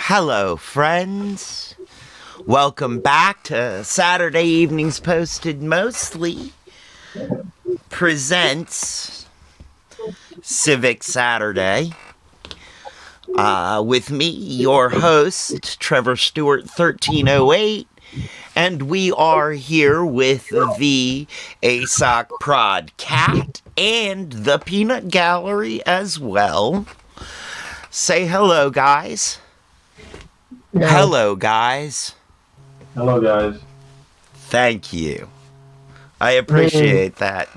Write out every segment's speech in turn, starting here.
Hello, friends. Welcome back to Saturday Evenings Posted Mostly presents Civic Saturday. With me, your host, Trevor Stewart 1308, and we are here with the ASOC Prod Cat and the Peanut Gallery as well. Say hello, guys. Yeah. Hello, guys. Hello, guys. Thank you. I appreciate that.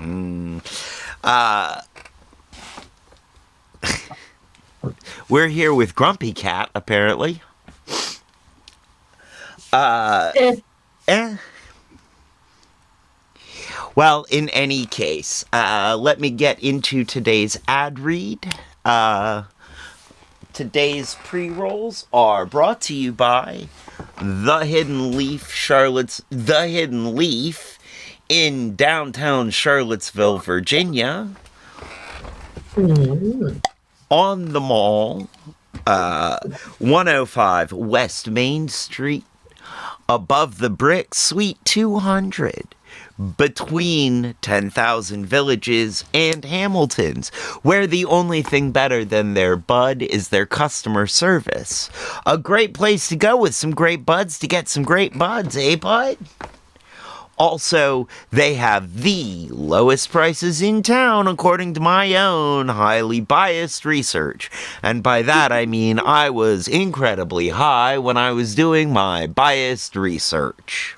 We're here with Grumpy Cat, apparently. Well, in any case, let me get into today's ad read. Today's pre-rolls are brought to you by The Hidden Leaf in downtown Charlottesville, Virginia. On the mall, 105 West Main Street, above the brick, Suite 200. Between 10,000 Villages and Hamilton's, where the only thing better than their bud is their customer service. A great place to go with some great buds to get some great buds, eh, bud? Also, they have the lowest prices in town according to my own highly biased research. And by that I mean I was incredibly high when I was doing my biased research.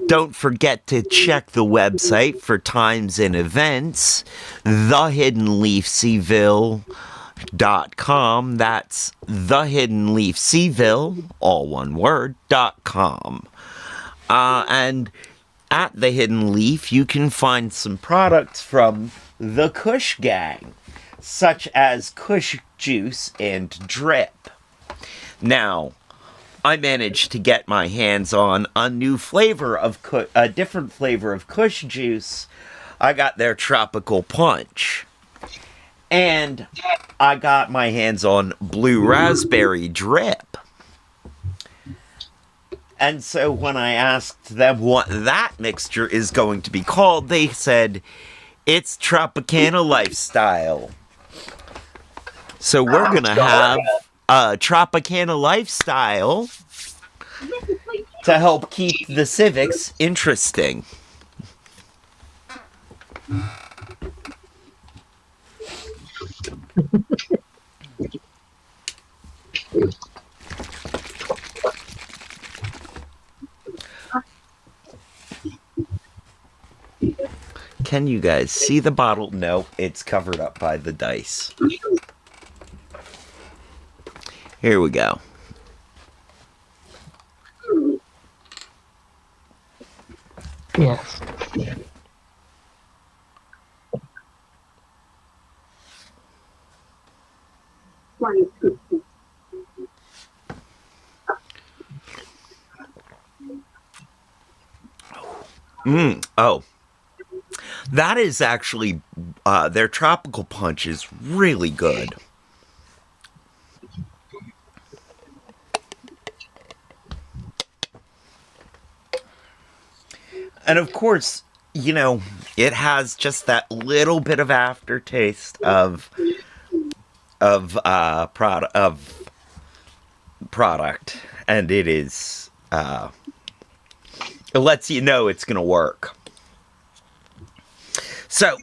Don't forget to check the website for times and events. thehiddenleafseville.com. That's thehiddenleafseville, all one word, .com. And at the Hidden Leaf, you can find some products from the Kush Gang, such as Kush Juice and Drip. Now, I managed to get my hands on a new flavor of a different flavor of Kush Juice. I got their Tropical Punch. And I got my hands on Blue Raspberry Drip. And so when I asked them what that mixture is going to be called, they said, it's Tropicana Lifestyle. So we're going to have a Tropicana Lifestyle to help keep the civics interesting. Can you guys see the bottle? No, it's covered up by the dice. Here we go. Yes. Oh. That is actually, their Tropical Punch is really good. And of course, you know, it has just that little bit of aftertaste of product, and it is, it lets you know it's gonna work. So,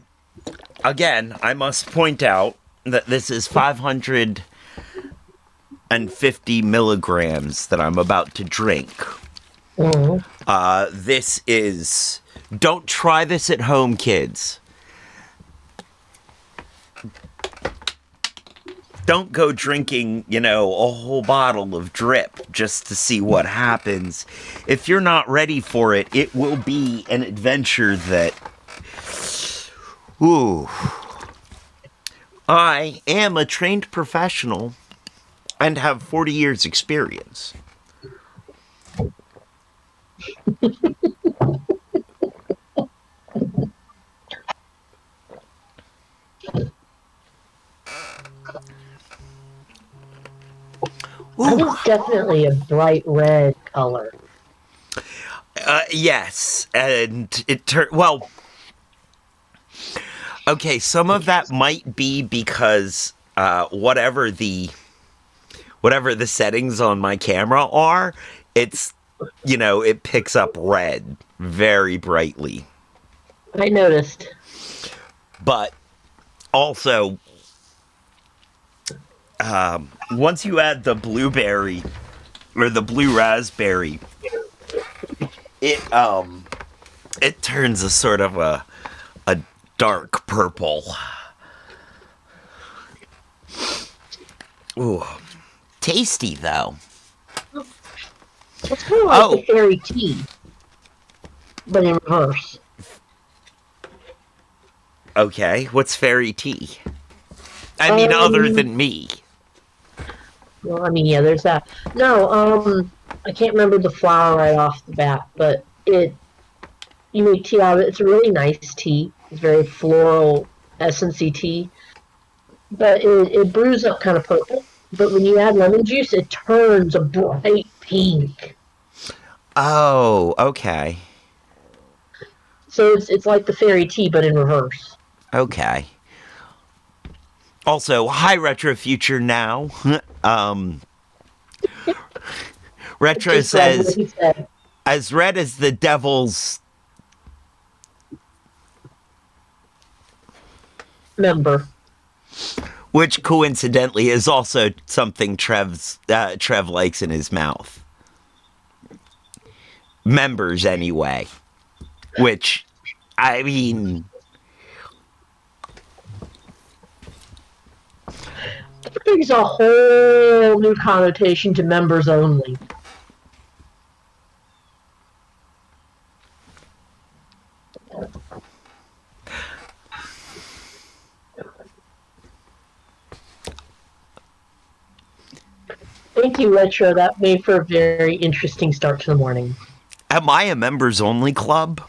again, I must point out that this is 550 milligrams that I'm about to drink. This is... Don't try this at home, kids. Don't go drinking, you know, a whole bottle of drip just to see what happens. If you're not ready for it, it will be an adventure that... Ooh. I am a trained professional and have 40 years experience. That Ooh. is definitely a bright red color. Yes, and it turned well. Okay, some of that might be because whatever the settings on my camera are, it's it picks up red very brightly. I noticed. But also, once you add the blueberry or the blue raspberry, it turns a sort of a dark purple. Ooh, tasty though. It's kind of like the Oh, fairy tea, but in reverse. okay. What's fairy tea? I mean, other Um, than me. well, I mean, yeah, there's that. No, I can't remember the flower right off the bat, but you make tea out of it. It's a really nice tea. It's very floral, essencey tea, but it brews up kind of purple. But when you add lemon juice, it turns a bright pink. Oh, okay. So it's like the fairy tea, but in reverse. Okay. Also, hi Retro Future Now. um I Retro just read what says he said. as red as the devil's, Member. which coincidentally is also something Trev likes in his mouth. Members anyway. Which I mean, That brings a whole new connotation to members only. Thank you, Retro. That made for a very interesting start to the morning. am I a members only club?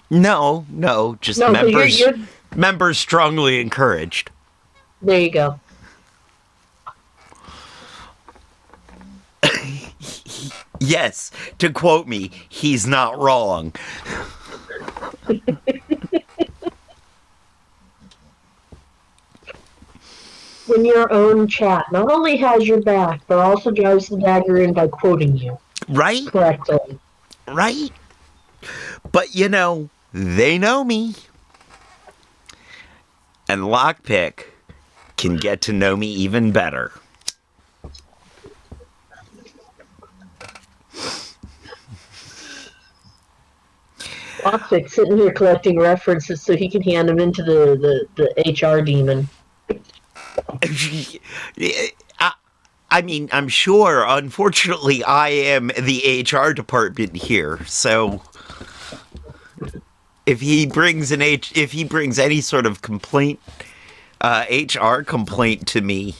No, just No, because members. you're Members strongly encouraged. there. You go. Yes, to quote me, he's not wrong. When your own chat not only has your back, but also drives the dagger in by quoting you Right? correctly. Right? But they know me. And Lockpick can get to know me even better. Lockpick sitting here collecting references so he can hand them into the HR demon. I mean, I'm sure. Unfortunately, I am the HR department here, so if he brings any sort of complaint, HR complaint to me,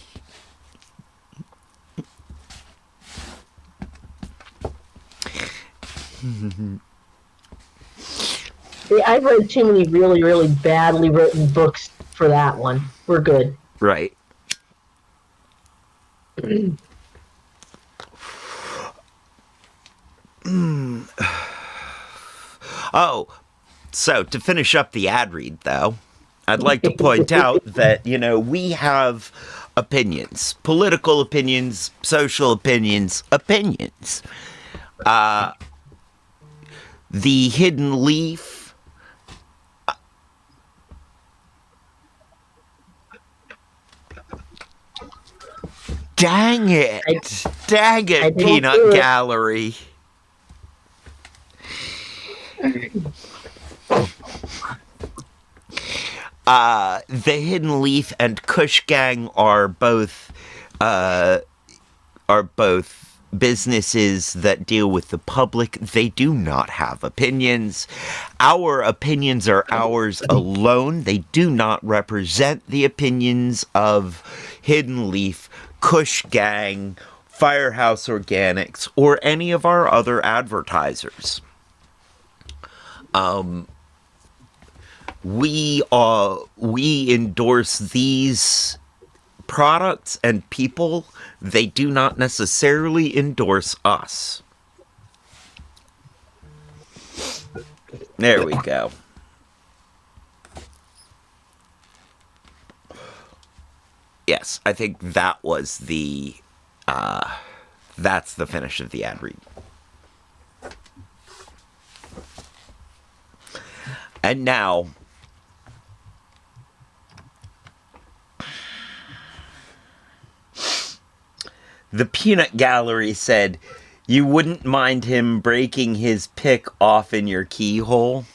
I've read too many really, really badly written books for that one. We're good. right? Oh, so to finish up the ad read, though, I'd like to point out that, we have opinions, political opinions, social opinions, opinions. The Hidden Leaf. Dang it. Dang I it, didn't Peanut do it. Gallery. The Hidden Leaf and Kush Gang are both businesses that deal with the public. They do not have opinions. Our opinions are ours alone. They do not represent the opinions of Hidden Leaf, Kush Gang, Firehouse Organics, or any of our other advertisers. We endorse these products and people, they do not necessarily endorse us. There we go. Yes, I think that was the, that's the finish of the ad read. And now, the Peanut Gallery said, you wouldn't mind him breaking his pick off in your keyhole?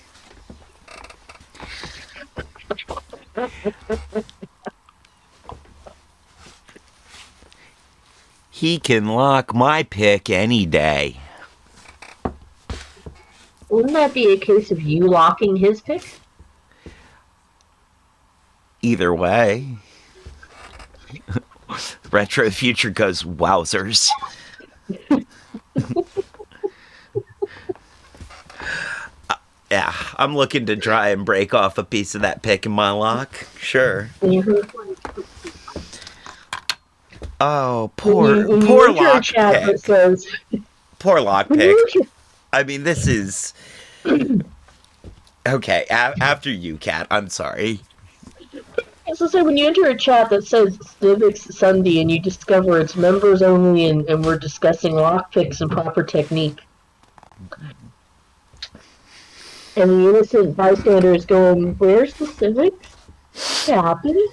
He can lock my pick any day. Wouldn't that be a case of you locking his pick? Either way. Retro Future goes, wowzers. Yeah, I'm looking to try and break off a piece of that pick in my lock. Sure. Oh, poor lock pick. Says, poor lock pick. I mean, this is... Okay, after you, Kat. I'm sorry. So when you enter a chat that says Civics Sunday and you discover it's members only and we're discussing lockpicks and proper technique, and the innocent bystander is going, where's the Civics? What's happening?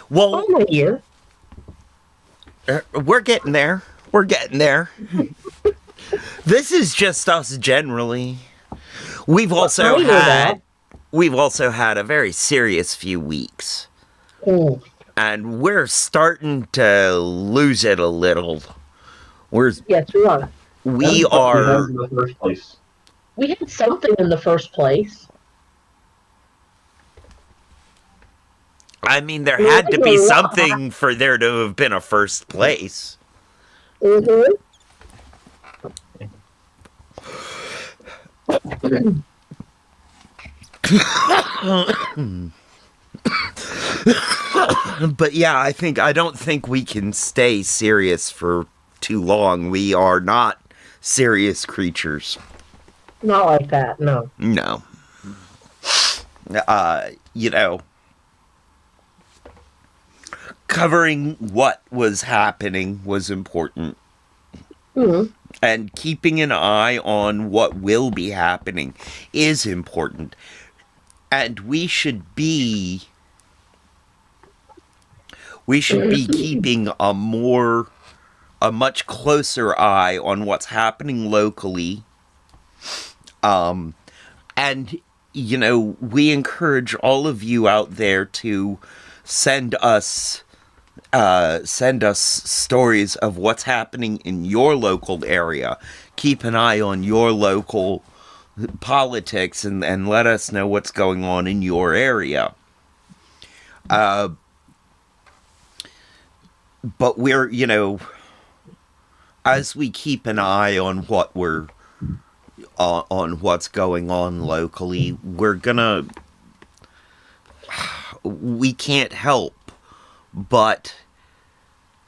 Well, I'm not here. We're getting there. We're getting there. This is just us generally. We've also had a very serious few weeks. And we're starting to lose it a little. Yes, we are. We are. In the first place. We had something in the first place. I mean, there had to be something for there to have been a first place. Mm-hmm. But yeah, I don't think we can stay serious for too long. We are not serious creatures. Not like that, no. No. You know, covering what was happening was important. Mm-hmm. And keeping an eye on what will be happening is important. And we should be keeping a much closer eye on what's happening locally. And, you know, we encourage all of you out there to send us stories of what's happening in your local area. Keep an eye on your local politics and let us know what's going on in your area. But we're, you know, as we keep an eye on what on what's going on locally, we can't help but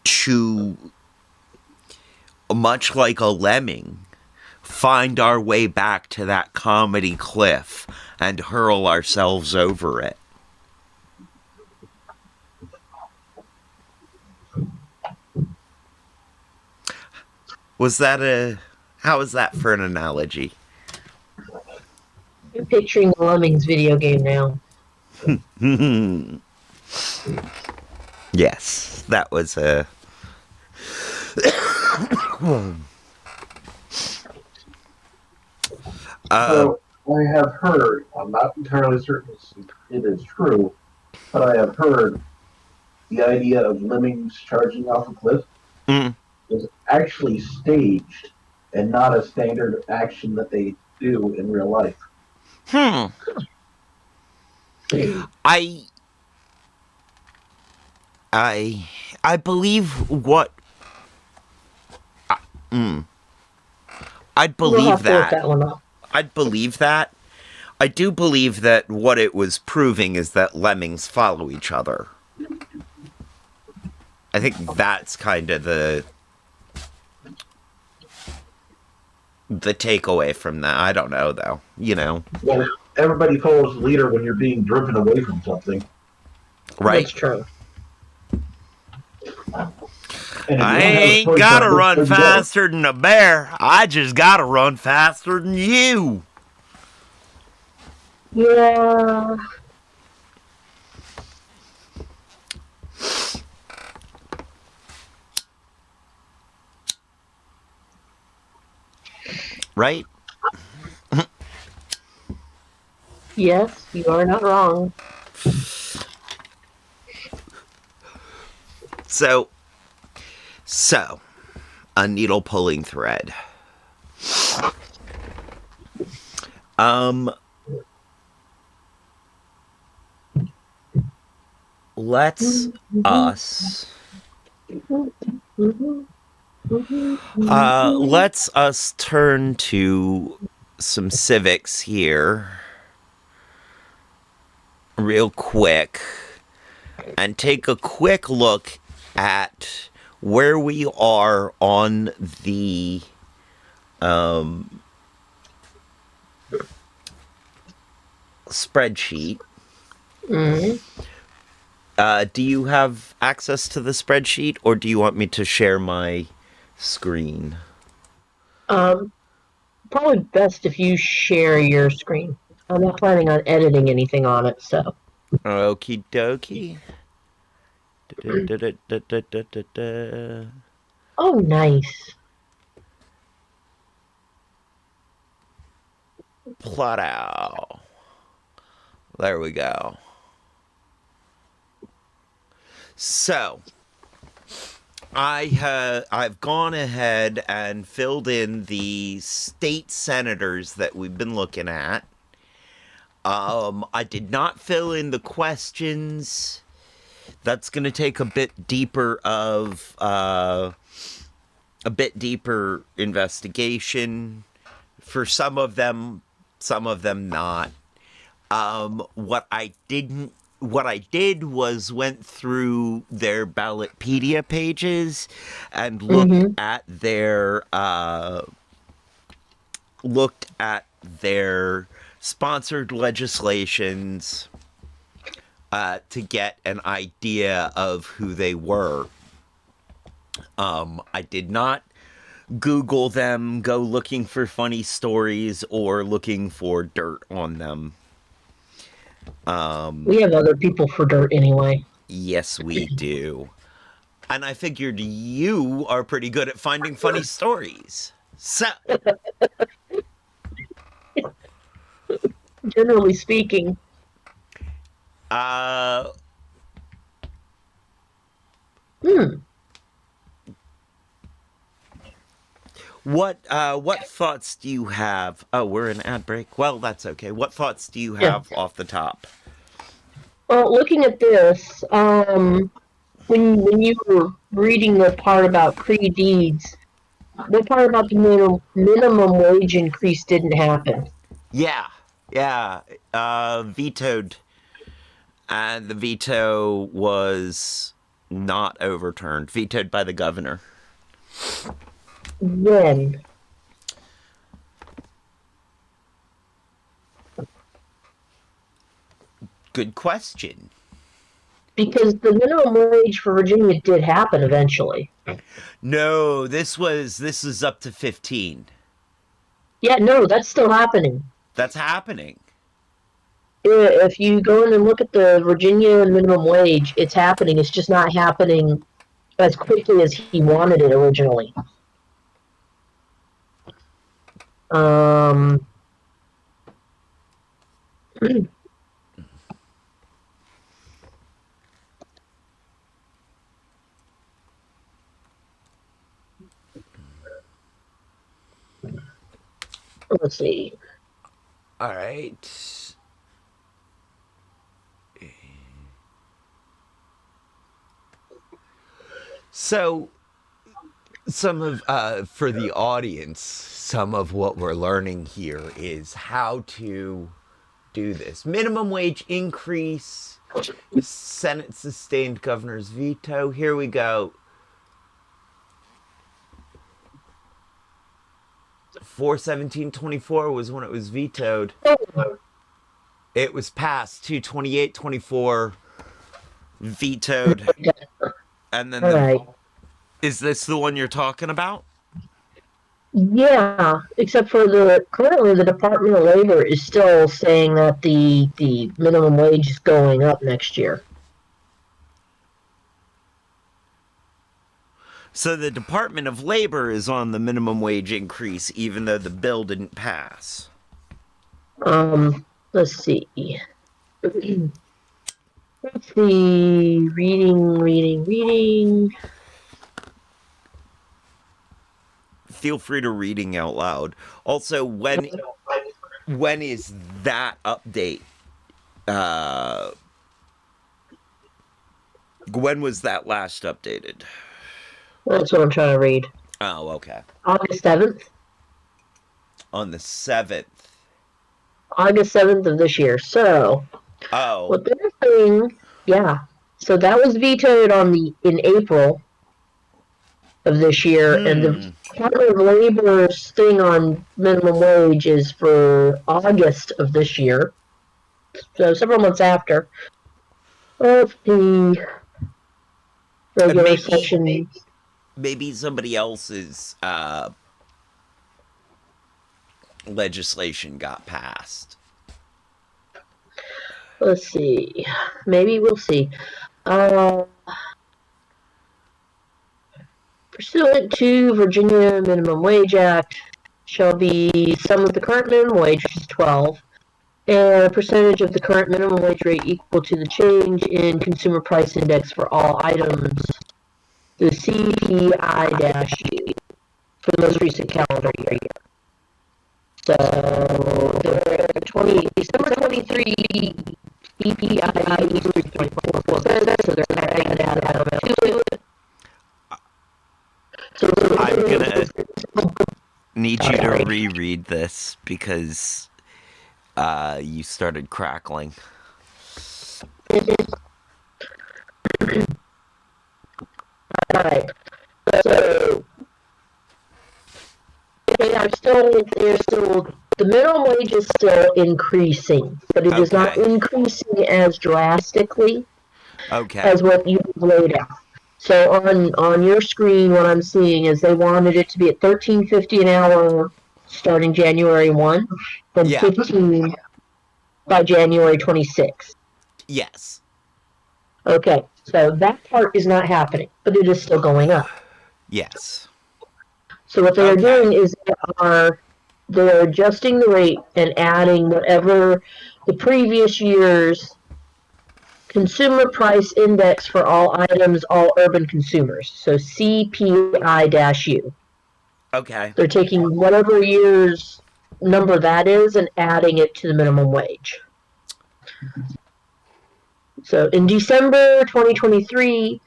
to, much like a lemming, find our way back to that comedy cliff and hurl ourselves over it. How was that for an analogy? I'm picturing the Lemmings video game now. Yes, that was a... So, I have heard, I'm not entirely certain it is true, but I have heard the idea of lemmings charging off a cliff is actually staged and not a standard action that they do in real life. I believe what... I'd believe that. I'd believe that. I do believe that what it was proving is that lemmings follow each other. I think that's kind of the takeaway from that. I don't know, though. You know, Well, everybody follows the leader when you're being driven away from something. right? That's true. And if you I don't have a ain't choice gotta on which run way to go, faster than a bear. I just gotta run faster than you. Yeah. Right? Yes, you are not wrong. So, a needle pulling thread. Let's us let's us turn to some civics here real quick and take a quick look at where we are on the spreadsheet. Mhm. Do you have access to the spreadsheet, or do you want me to share my screen? Um, Probably best if you share your screen. I'm not planning on editing anything on it, so. Okie dokie. Da-da-da-da-da-da-da-da. Oh, nice. Plot out. There we go. So, I've gone ahead and filled in the state senators that we've been looking at. I did not fill in the questions. That's going to take a bit deeper investigation for some of them not. What I did was went through their Ballotpedia pages and Mm-hmm. looked at their sponsored legislations to get an idea of who they were. I did not Google them, go looking for funny stories or looking for dirt on them. We have other people for dirt anyway. Yes, we do. And I figured you are pretty good at finding funny stories. So, Generally speaking. uh, Hmm. what thoughts do you have? Oh, we're in ad break. Well, that's okay. What thoughts do you Yeah. have off the top? Well, looking at this, when you were reading the part about pre-deeds, the part about the minimum wage increase didn't happen. Yeah, yeah. Vetoed, and the veto was not overturned. Vetoed by the governor. When? Good question. Because the minimum wage for Virginia did happen eventually. No, this is up to 15. Yeah, no, that's still happening. That's happening. If you go in and look at the Virginia minimum wage, it's happening. It's just not happening as quickly as he wanted it originally. Um, let's see. All right. So, for the audience, some of what we're learning here is how to do this. Minimum wage increase. Senate sustained governor's veto. Here we go. 4/17/24 was when it was vetoed. It was passed 2/28/24, vetoed, and then All right. Is this the one you're talking about? Yeah, except for currently the Department of Labor is still saying that the minimum wage is going up next year. So the Department of Labor is on the minimum wage increase, even though the bill didn't pass. Let's see. Let's see. Reading. Feel free to reading out loud. Also, when is that update? When was that last updated? That's what I'm trying to read. Oh, okay. August 7th. On the 7th. August 7th of this year. So, what they're saying, yeah. So that was vetoed in April of this year, and the Department of Labor's thing on minimum wage is for August of this year. So several months after. Of the regular section. Maybe somebody else's legislation got passed. Let's see. Maybe we'll see. Pursuant to Virginia Minimum Wage Act, shall be sum of the current minimum wage, which is 12, and a percentage of the current minimum wage rate equal to the change in consumer price index for all items, the CPI-U, for the most recent calendar year. So, December 23 CPI is 3.4%, so they're adding that element to it. So I'm gonna need you to reread this because you started crackling. Alright. So the minimum wage is still increasing, but it is not increasing as drastically as what you've laid out. So on your screen, what I'm seeing is they wanted it to be at $13.50 an hour starting January 1, then $15 by January 26. Yes. Okay, so that part is not happening, but it is still going up. Yes. So what they are doing is they're adjusting the rate and adding whatever the previous year's consumer price index for all items, all urban consumers. So CPI-U. Okay. They're taking whatever year's number that is and adding it to the minimum wage. So in December 2023,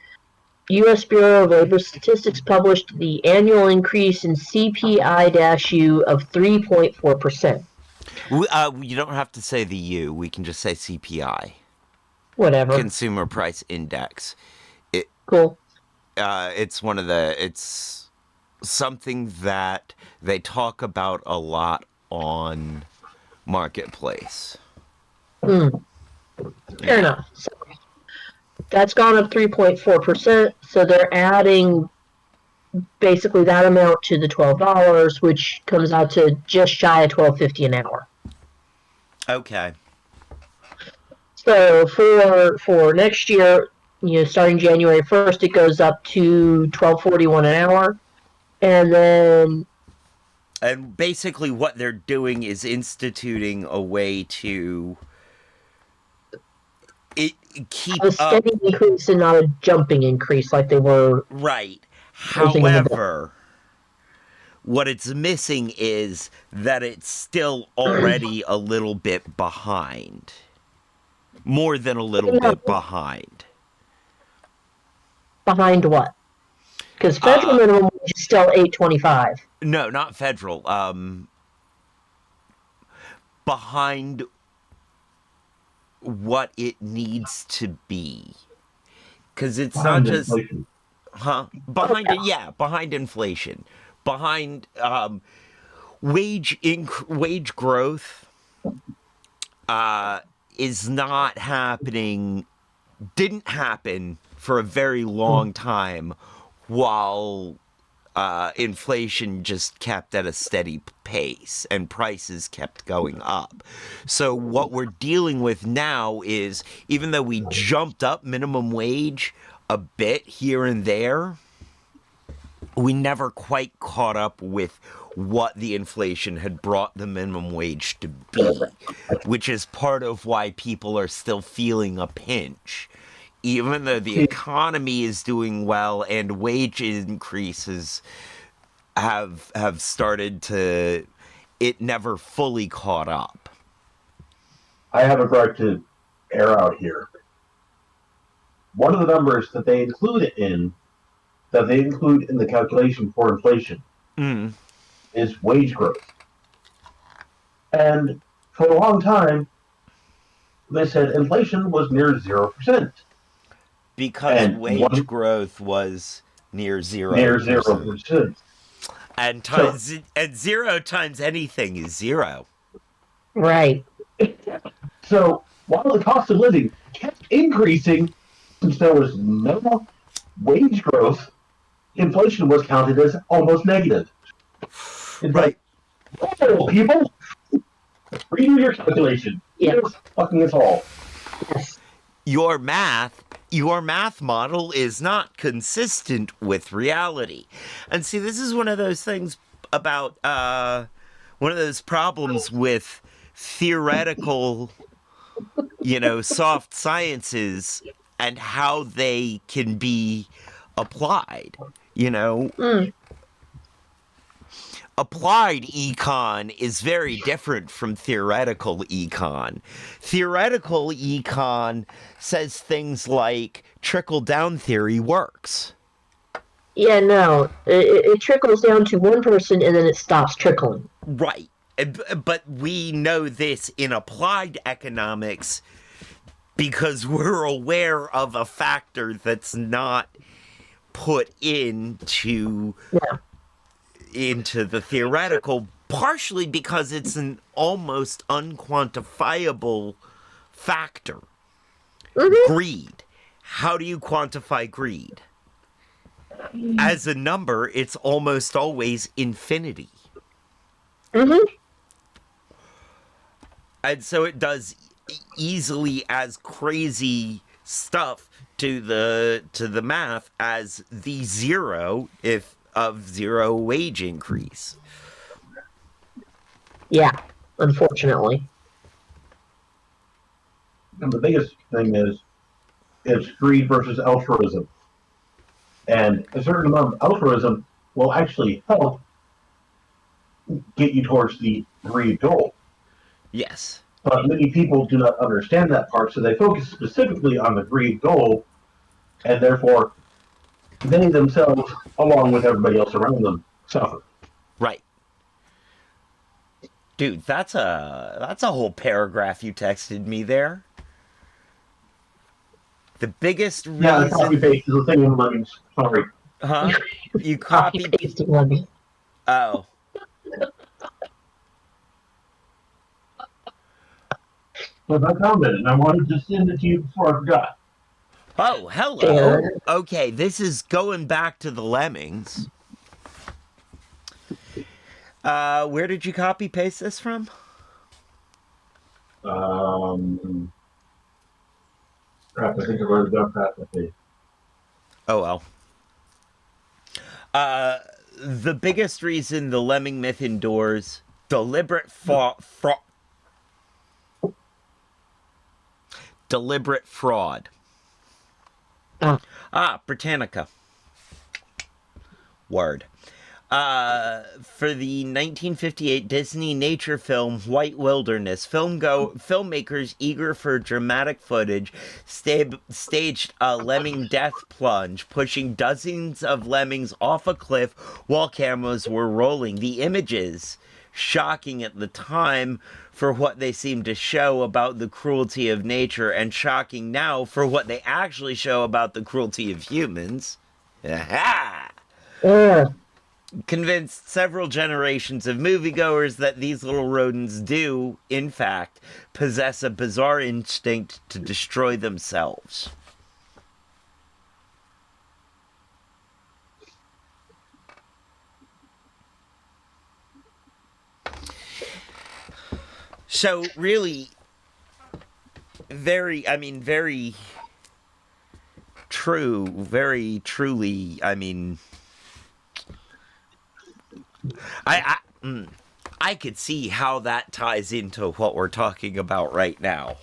U.S. Bureau of Labor Statistics published the annual increase in CPI-U of 3.4%. You don't have to say the U. We can just say CPI. Whatever. Consumer Price Index. Cool. It's something that they talk about a lot on Marketplace. Fair enough. So that's gone up 3.4%. So they're adding basically that amount to the $12, which comes out to just shy of $12.50 an hour. Okay. So for next year, starting January 1st, it goes up to $12.41 an hour, and basically what they're doing is instituting a way to keep a steady increase and not a jumping increase like they were. Right. However, what it's missing is that it's still already a little bit behind. More than a little bit behind. Behind what? Because federal minimum wage is still $8.25. No, not federal. Behind what it needs to be. Because it's not Behind just... inflation. Behind it, yeah, behind inflation. Behind wage growth is not happening, didn't happen for a very long time while inflation just kept at a steady pace and prices kept going up. So what we're dealing with now is, even though we jumped up minimum wage a bit here and there, we never quite caught up with what the inflation had brought the minimum wage to be, which is part of why people are still feeling a pinch. Even though the economy is doing well and wage increases have started to, it never fully caught up. I have a gripe to air out here. One of the numbers that they include in the calculation for inflation is wage growth. And for a long time, they said inflation was near 0%. Because And wage growth was near 0%. Near 0%. And times and 0 times anything is 0. Right. So while the cost of living kept increasing, since there was no wage growth, inflation was counted as almost negative. It's Right. like, oh, people, redo your calculation. Yeah. It's fucking us all. Yes. Your math model is not consistent with reality. And see, this is one of those things about one of those problems with theoretical, soft sciences and how they can be applied. Applied econ is very different from theoretical econ. Theoretical econ says things like trickle-down theory works. Yeah, no. It trickles down to one person and then it stops trickling. Right. But we know this in applied economics because we're aware of a factor that's not put into the theoretical, partially because it's an almost unquantifiable factor. Greed. How do you quantify greed? As a number, it's almost always infinity. And so it does easily as crazy stuff to the math as the 0 of 0 wage increase. Yeah, unfortunately. And the biggest thing is greed versus altruism. And a certain amount of altruism will actually help get you towards the greed goal. Yes. But many people do not understand that part, so they focus specifically on the greed goal, and therefore they themselves, along with everybody else around them, suffer. Right. Dude, that's a whole paragraph you texted me there. The biggest reason... Yeah, the copy paste is the thing in Lemmings. Sorry. Huh? You copied... pasting Lemmings. Oh. But I found it, and I wanted to send it to you before I forgot. Oh, hello. Okay, this is going back to the Lemmings. Where did you copy paste this from? Crap, I think I wrote it down fast. Oh, well. The biggest reason the Lemming myth endures deliberate fraud. Britannica. Word. For the 1958 Disney nature film White Wilderness, filmmakers eager for dramatic footage staged a lemming death plunge, pushing dozens of lemmings off a cliff while cameras were rolling. The images shocking at the time for what they seem to show about the cruelty of nature, and shocking now for what they actually show about the cruelty of humans. Aha! Convinced several generations of moviegoers that these little rodents do, in fact, possess a bizarre instinct to destroy themselves. So, really, very true, very truly, I could see how that ties into what we're talking about right now.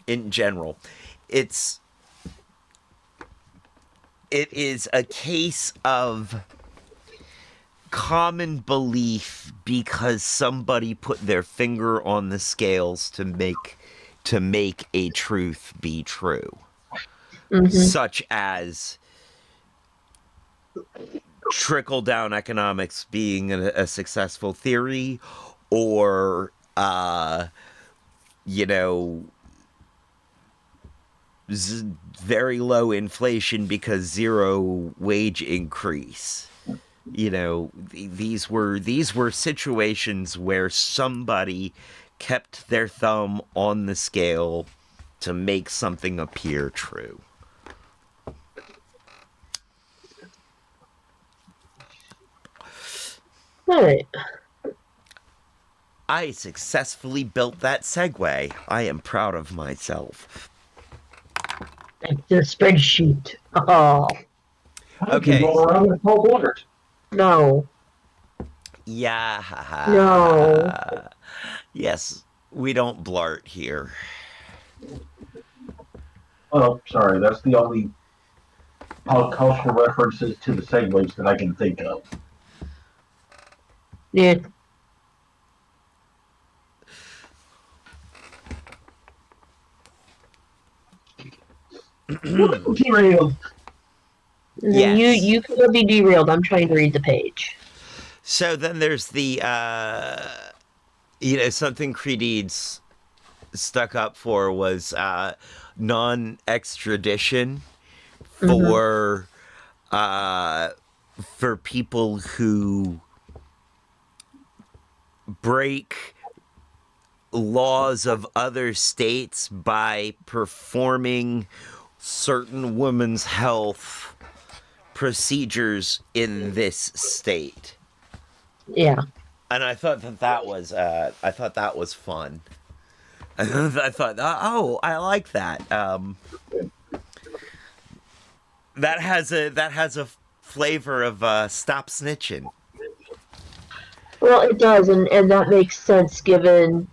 In general, it is a case of common belief because somebody put their finger on the scales to make a truth be true. Such as trickle-down economics being a successful theory, or, very low inflation because zero wage increase. These were situations where somebody kept their thumb on the scale to make something appear true. Right. I successfully built that segue. I am proud of myself. Like the spreadsheet. Oh. Okay. You go around with cold water. No. Yeah. No. Yes, we don't blart here. Oh, sorry. That's the only pop culture references to the segues that I can think of. Yeah. Derailed. Yes. You could be derailed. I'm trying to read the page. So then there's the, something Creed's stuck up for was non-extradition for people who break laws of other states by performing certain women's health procedures in this state. Yeah. And I thought that was fun. I thought, oh, I like that. That has a flavor of stop snitching. Well, it does, and that makes sense given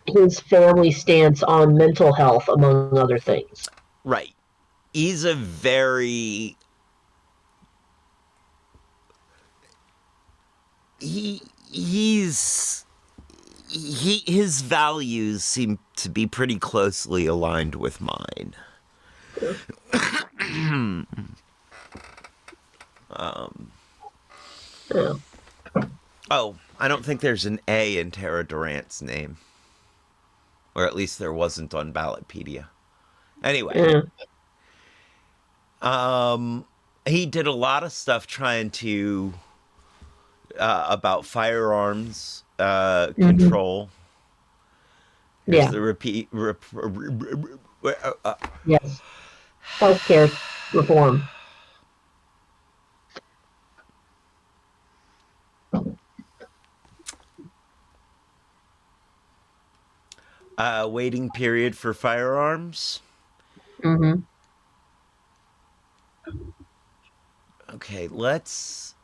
his family stance on mental health, among other things. Right. He's a very his values seem to be pretty closely aligned with mine. Yeah. Oh, I don't think there's an A in Tara Durant's name. Or at least there wasn't on Ballotpedia. Anyway. Yeah. He did a lot of stuff trying to about firearms control. Here's Yeah. the repeat. Yes. Healthcare reform. Waiting period for firearms. Okay, let's.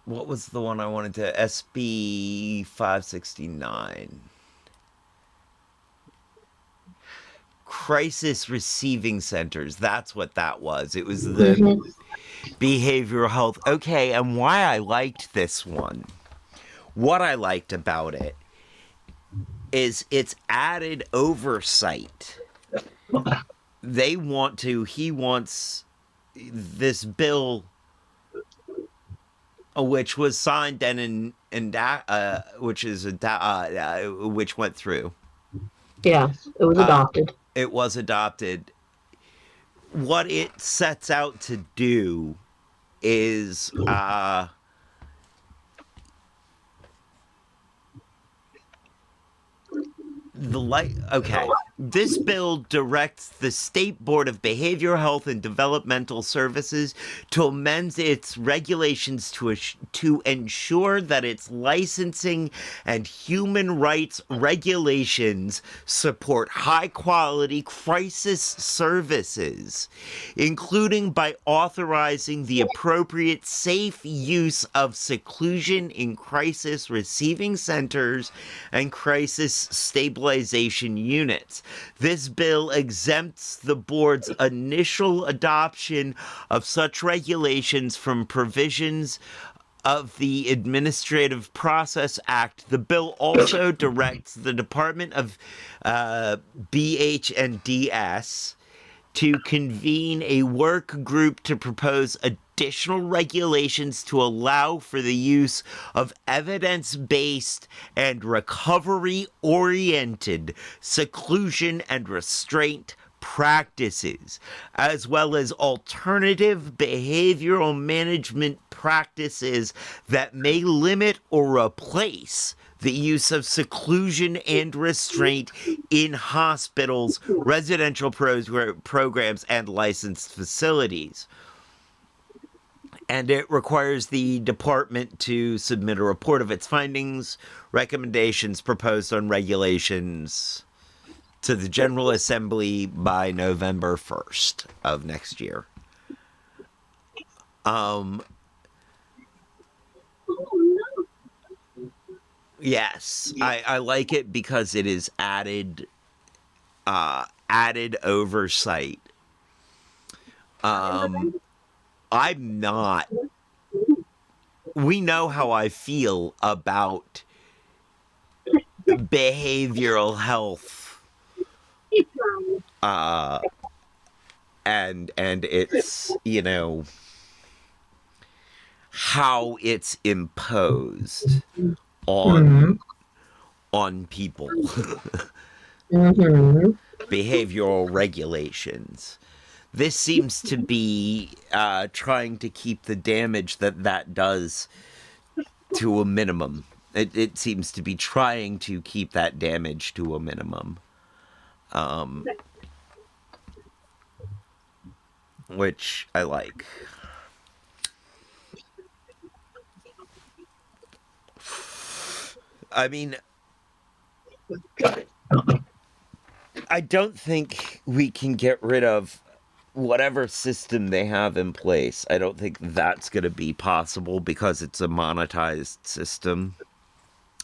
What was the one I wanted to? SB 569. Crisis receiving centers. That's what that was. It was the behavioral health. Okay, and why I liked this one. What I liked about it is its added oversight he wants this bill, which was signed and which went through. Yeah, it was adopted. It was adopted. What it sets out to do is this bill directs the State Board of Behavioral Health and Developmental Services to amend its regulations to ensure that its licensing and human rights regulations support high-quality crisis services, including by authorizing the appropriate safe use of seclusion in crisis receiving centers and crisis stabilization units. This bill exempts the board's initial adoption of such regulations from provisions of the Administrative Process Act. The bill also directs the Department of BH&DS to convene a work group to propose additional regulations to allow for the use of evidence-based and recovery-oriented seclusion and restraint practices, as well as alternative behavioral management practices that may limit or replace the use of seclusion and restraint in hospitals, residential programs, and licensed facilities. And it requires the department to submit a report of its findings, recommendations proposed on regulations to the General Assembly by November 1st of next year. Yes, I like it because it is added oversight. I'm not. We know how I feel about behavioral health, and it's, you know, how it's imposed on people. Behavioral regulations. This seems to be trying to keep the damage that does to a minimum. It seems to be trying to keep that damage to a minimum. Which I like. I mean, I don't think we can get rid of whatever system they have in place. I don't think that's going to be possible because it's a monetized system.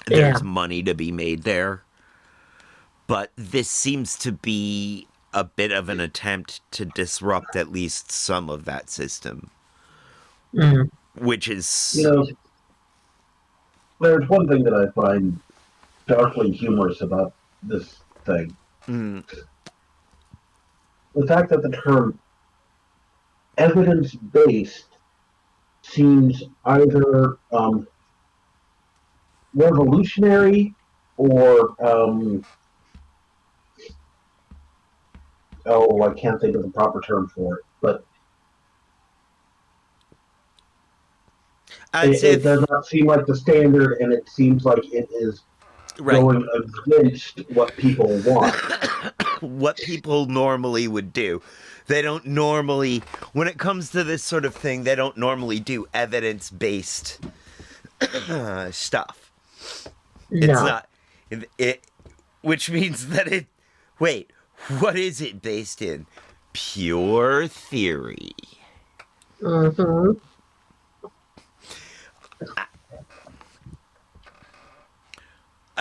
Yeah. There's money to be made there. But this seems to be a bit of an attempt to disrupt at least some of that system. Which is... You know, there's one thing that I find darkly humorous about this thing. The fact that the term evidence-based seems either revolutionary or I can't think of the proper term for it, but it does not seem like the standard, and it seems like it is going against what people want. What people normally would do. They don't normally, when it comes to this sort of thing, they don't normally do evidence-based stuff. No. It's not, which means that wait, what is it based in? Pure theory.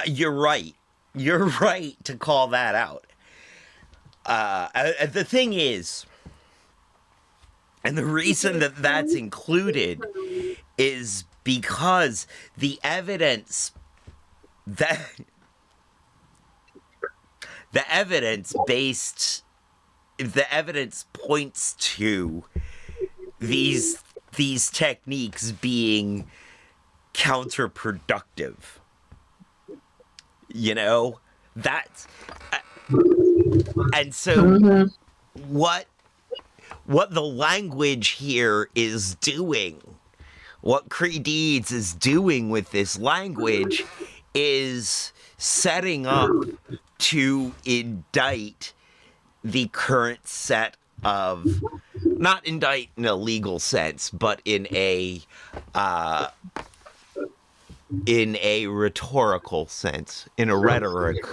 You're right. You're right to call that out. The thing is, and the reason that that's included is because the evidence based the evidence points to these techniques being counterproductive. You know, that's and so Mm-hmm. what the language here is doing, what Credeeds is doing with this language, is setting up to indict the current set of, not indict in a legal sense, but in a rhetorical sense, in a rhetoric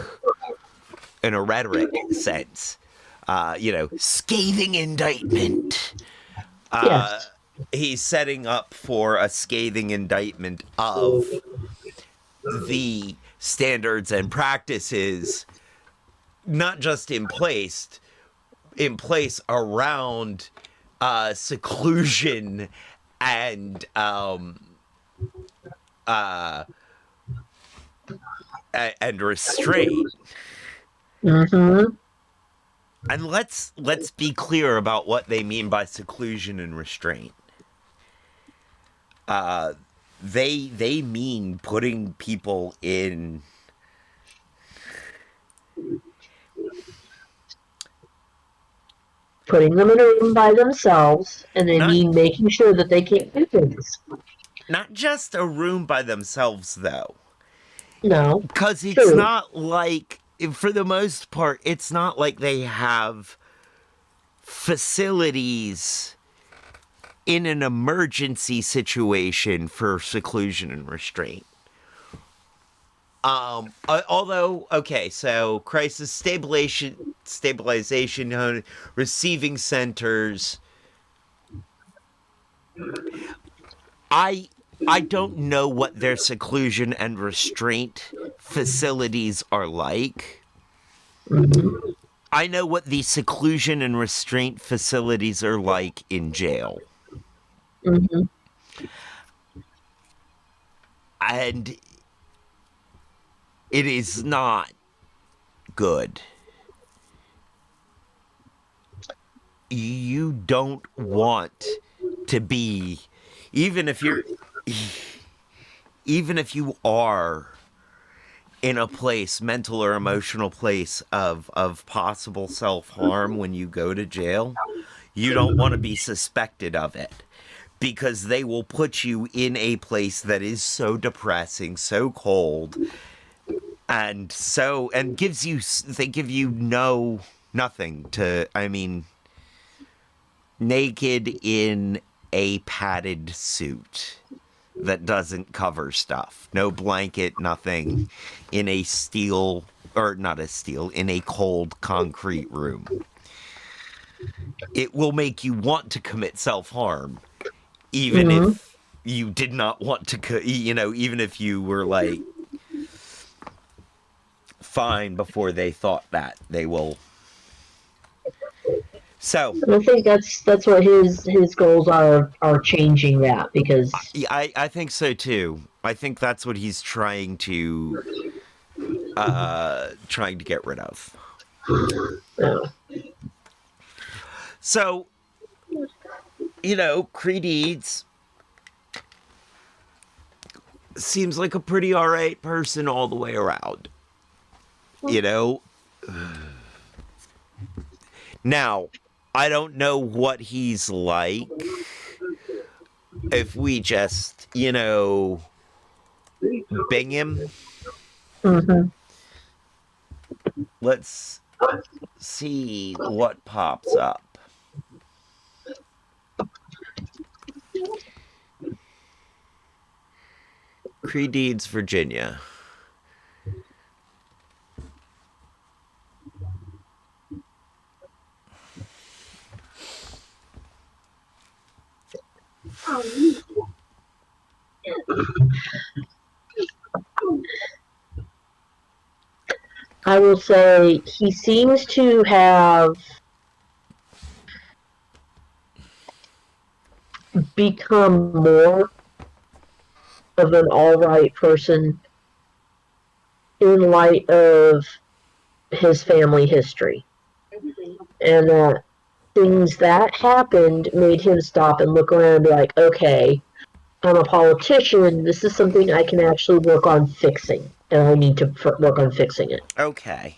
sense. Scathing indictment. Yes. He's setting up for a scathing indictment of the standards and practices, not just in place around seclusion and restraint. Mm-hmm. And let's be clear about what they mean by seclusion and restraint. They mean putting people in Putting them in a room by themselves, and they Not- mean making sure that they can't do things. not just a room by themselves, though. No. Because it's True. not like, for the most part, it's not like they have facilities in an emergency situation for seclusion and restraint. Although, okay, so crisis stabilization, receiving centers. I don't know what their seclusion and restraint facilities are like. Mm-hmm. I know what the seclusion and restraint facilities are like in jail. Mm-hmm. And it is not good. You don't want to be, even if you are in a place, mental or emotional place of possible self-harm when you go to jail, you don't want to be suspected of it, because they will put you in a place that is so depressing, so cold, and they give you nothing to, naked in a padded suit that doesn't cover stuff. No blanket, nothing, in a in a cold concrete room. It will make you want to commit self-harm, even Mm-hmm. if you did not want to, even if you were like fine before they thought that. They will. So I think that's what his goals are changing that, because I think so too. I think that's what he's trying to get rid of. So, Credeeds seems like a pretty alright person all the way around. Now, I don't know what he's like. If we just, bing him. Mm-hmm. Let's see what pops up. Credeeds, Virginia. I will say he seems to have become more of an all-right person in light of his family history. and things that happened made him stop and look around and be like, okay, I'm a politician. This is something I can actually work on fixing, and I need to work on fixing it. Okay.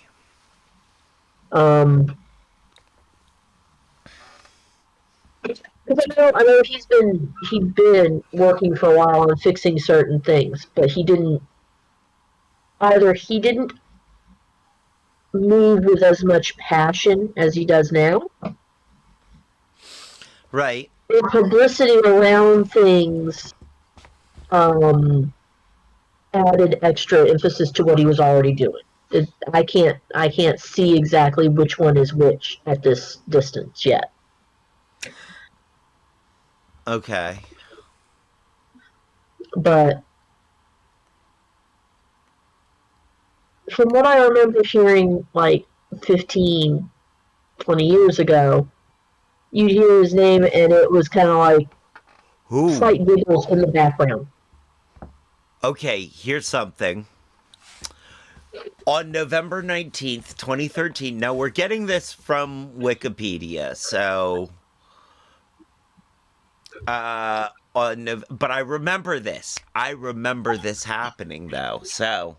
Because I know he'd been working for a while on fixing certain things, but he didn't move with as much passion as he does now. Right. The publicity around things added extra emphasis to what he was already doing. I can't see exactly which one is which at this distance yet. Okay. But from what I remember hearing like 15, 20 years ago, you'd hear his name and it was kind of like Ooh. slight giggles in the background. Okay, here's something. On November 19th, 2013, now we're getting this from Wikipedia, so but I remember this. I remember this happening though. So,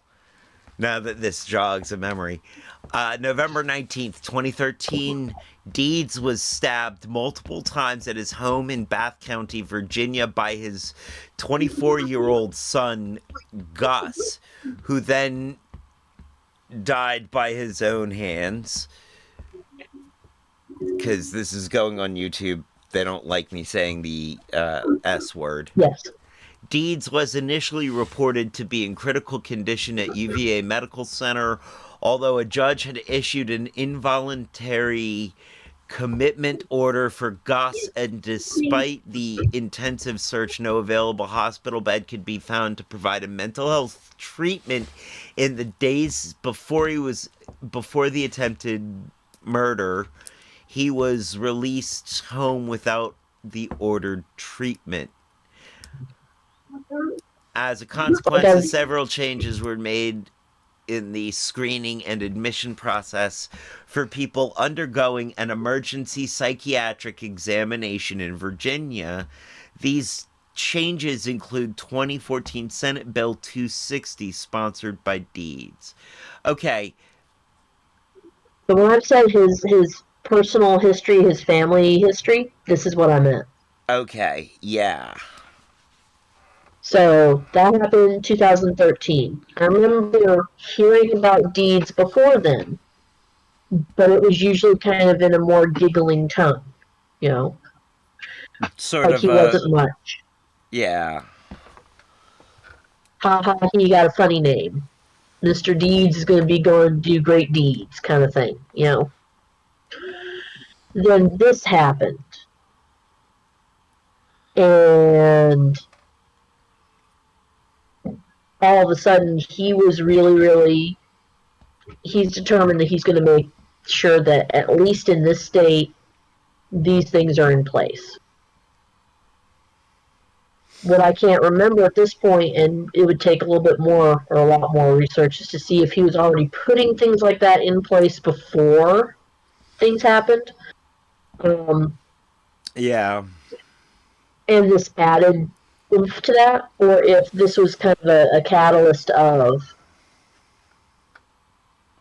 now that this jogs a memory. November 19th, 2013, Deeds was stabbed multiple times at his home in Bath County, Virginia by his 24-year-old son, Gus, who then died by his own hands. Because this is going on YouTube. They don't like me saying the S word. Yes. Deeds was initially reported to be in critical condition at UVA Medical Center, although a judge had issued an involuntary commitment order for Gus, and despite the intensive search, no available hospital bed could be found to provide a mental health treatment in the days before the attempted murder. He was released home without the ordered treatment. As a consequence, several changes were made in the screening and admission process for people undergoing an emergency psychiatric examination in Virginia. These changes include 2014 Senate Bill 260, sponsored by Deeds. Okay. So when I said his personal history, his family history, this is what I meant. Okay, yeah. So that happened in 2013. I remember hearing about Deeds before then, but it was usually kind of in a more giggling tone, you know, Sort like of he wasn't much. Yeah. Ha ha, he got a funny name. Mr. Deeds is going to be going to do great deeds, kind of thing, you know. Then this happened. And all of a sudden, he was really, he's determined that he's going to make sure that, at least in this state, these things are in place. What I can't remember at this point, and it would take a little bit more or a lot more research, is to see if he was already putting things like that in place before things happened. Yeah. And this added oomph to that, or if this was kind of a catalyst of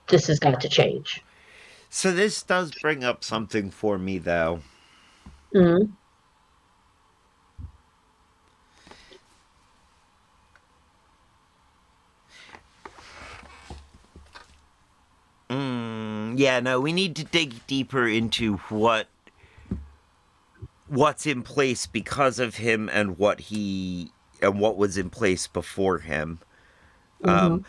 this has got to change. So this does bring up something for me, though. Mm-hmm. Yeah, no, we need to dig deeper into what's in place because of him and what was in place before him. Mm-hmm.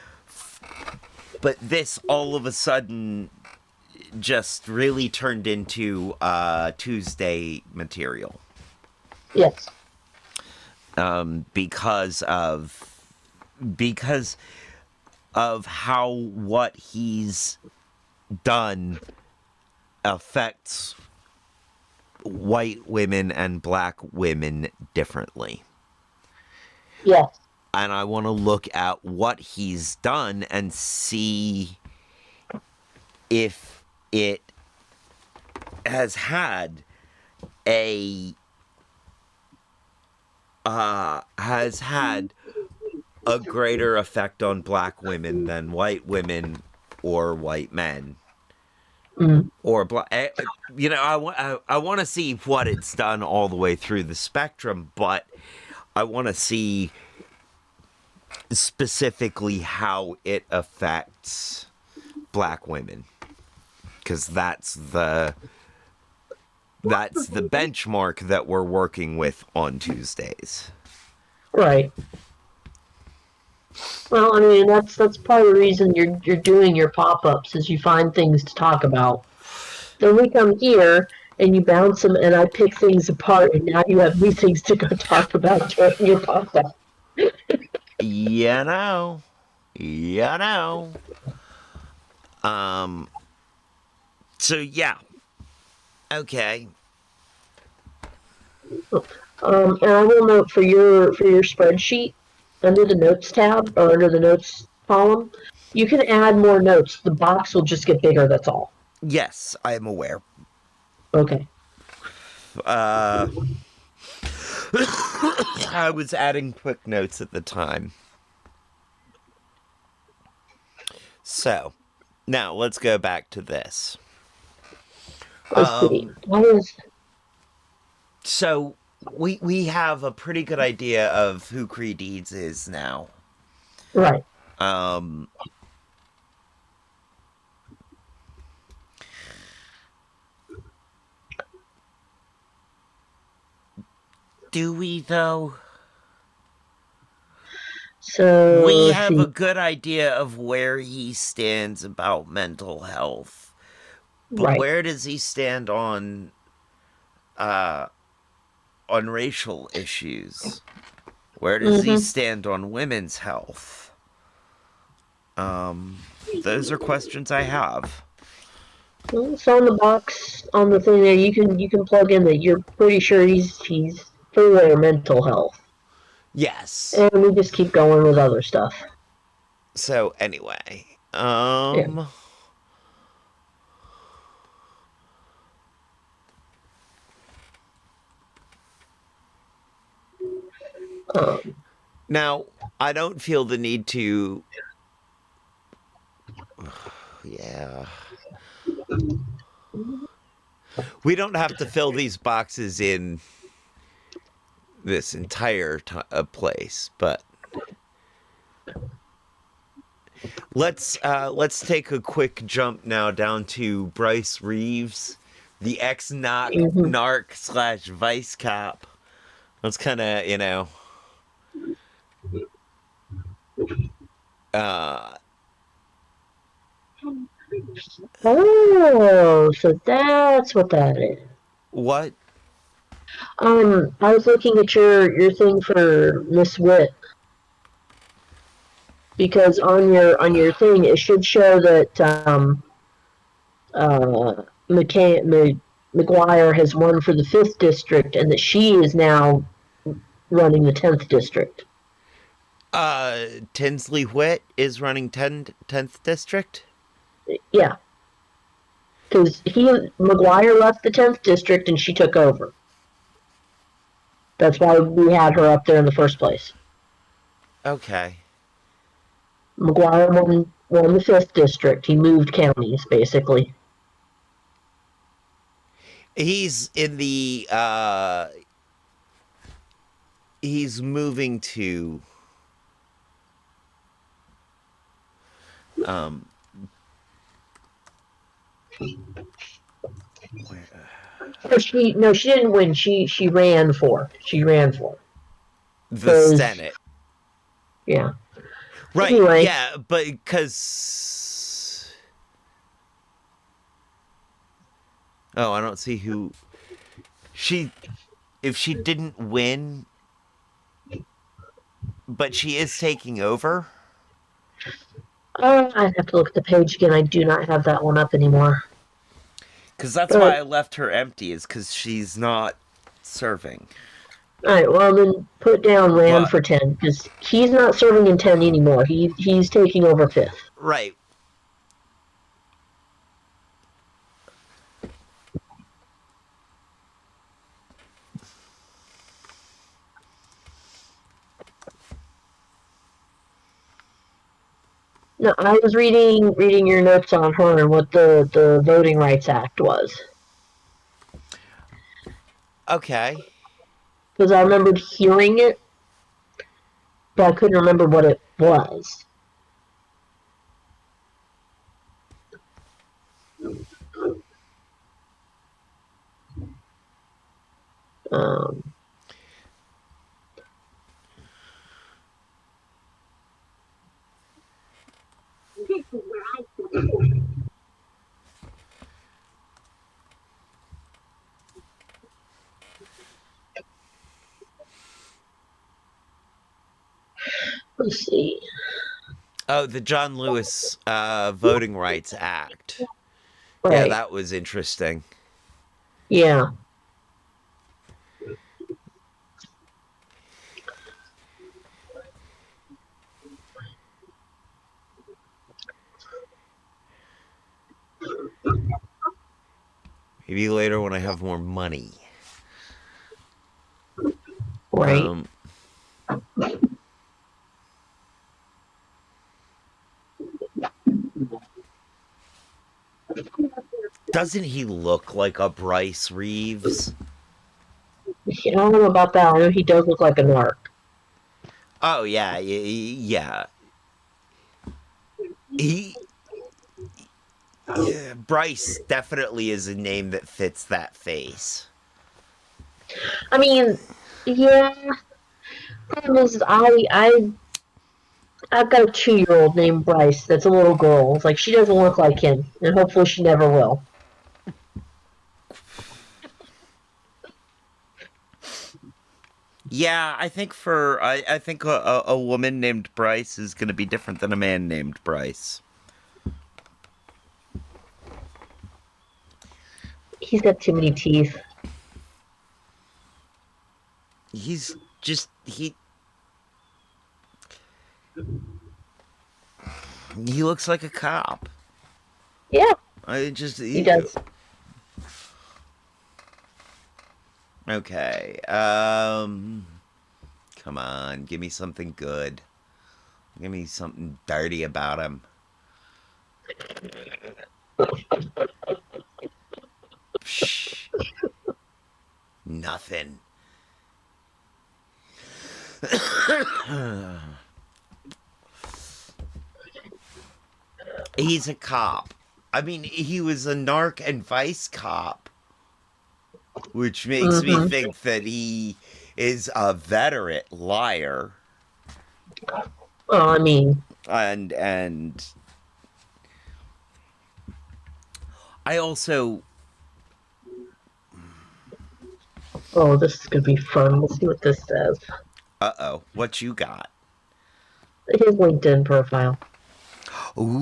But this all of a sudden just really turned into Tuesday material. Yes. Because of how what he's done affects white women and black women differently. Yes. And I want to look at what he's done and see if it has had a greater effect on black women than white women or white men. Or I want to see what it's done all the way through the spectrum, but I want to see specifically how it affects black women, because that's the benchmark that we're working with on Tuesdays. Right. Well, I mean, that's part of the reason you're doing your pop-ups, is you find things to talk about. Then we come here and you bounce them, and I pick things apart, and now you have new things to go talk about during your pop-up. You know. So yeah. Okay. And I will note for your spreadsheet, under the notes tab or under the notes column, you can add more notes. The box will just get bigger. That's all. Yes, I am aware. Okay. I was adding quick notes at the time. So, now let's go back to this. Let's see. What is? So we have a pretty good idea of who Creed Eads is now. Right. Do we though? So we have a good idea of where he stands about mental health. But right. where does he stand on racial issues? Where does he stand on women's health? Those are questions I have. So on the box, on the thing there, you can plug in that you're pretty sure he's for mental health. Yes. And we just keep going with other stuff. So anyway, Yeah. Now, I don't feel the need to. Yeah. We don't have to fill these boxes in this entire place, but let's take a quick jump now down to Bryce Reeves, the ex-narc / vice cop. That's kind of, Oh, so that's what that is. What? I was looking at your thing for Miss Witt, because on your thing it should show that McGuire has won for the 5th district, and that she is now running the 10th district. Tinsley Whit is running 10th district? Yeah. Because McGuire left the 10th district and she took over. That's why we had her up there in the first place. Okay. McGuire won the 5th district. He moved counties, basically. He's in the, he's moving to, she didn't win. She ran for. the Senate. Yeah. Right. Anyway. Yeah, but because. Oh, I don't see who. If she didn't win, but she is taking over. I'd have to look at the page again. I do not have that one up anymore. Because that's why I left her empty, is because she's not serving. Alright, well then put down ran for 10, because he's not serving in 10 anymore. He's taking over 5th. Right. No, I was reading your notes on her and what the Voting Rights Act was. Okay. Because I remembered hearing it, but I couldn't remember what it was. Um, let's see. Oh, the John Lewis Voting Rights Act. Yeah, Right. that was interesting. Yeah. Maybe later when I have more money. Right. Um, doesn't he look like a Bryce Reeves? I don't know about that. I know he does look like a narc. Oh yeah, yeah. He, yeah, Bryce definitely is a name that fits that face. I mean, yeah. Problem is, I've got a 2-year-old named Bryce that's a little girl. It's like she doesn't look like him, and hopefully she never will. Yeah, I think a woman named Bryce is going to be different than a man named Bryce. He's got too many teeth. He's just he looks like a cop. Yeah, I just he does. Okay. Come on, give me something good. Give me something dirty about him. Psh, nothing. He's a cop. I mean, he was a narc and vice cop, which makes me Mm-hmm. think that he is a veteran liar. Well, I mean, And I also oh, this is gonna be fun. Let's see what this says. what you got? His LinkedIn profile. Ooh,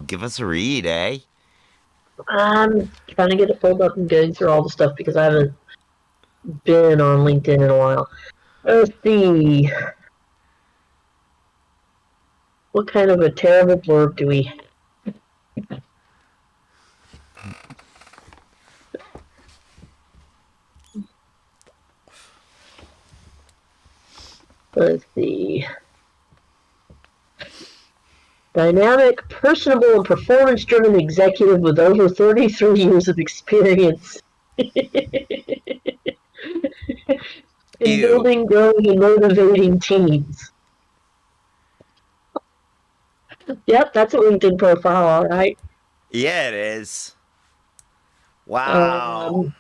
give us a read, eh? I'm trying to get it pulled up and going through all the stuff because I haven't been on LinkedIn in a while. Let's see. What kind of a terrible blurb do we have? Let's see. Dynamic, personable, and performance-driven executive with over 33 years of experience in Ew. building, growing, and motivating teams. Yep, that's a LinkedIn profile, all right. Yeah, it is. Wow. Um,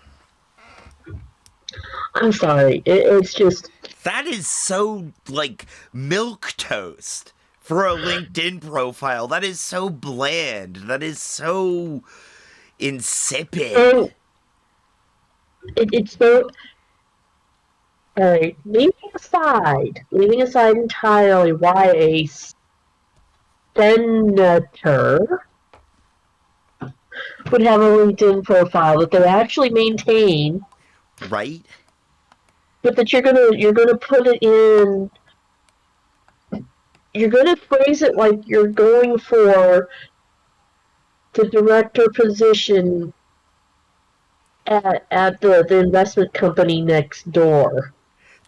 I'm sorry. It's just, That is so, like, milk toast for a LinkedIn profile. That is so bland. That is so insipid. so, it's so, all right, leaving aside entirely why a senator would have a LinkedIn profile that they actually maintain, Right? but that you're gonna put it in. You're gonna phrase it like you're going for the director position at the investment company next door.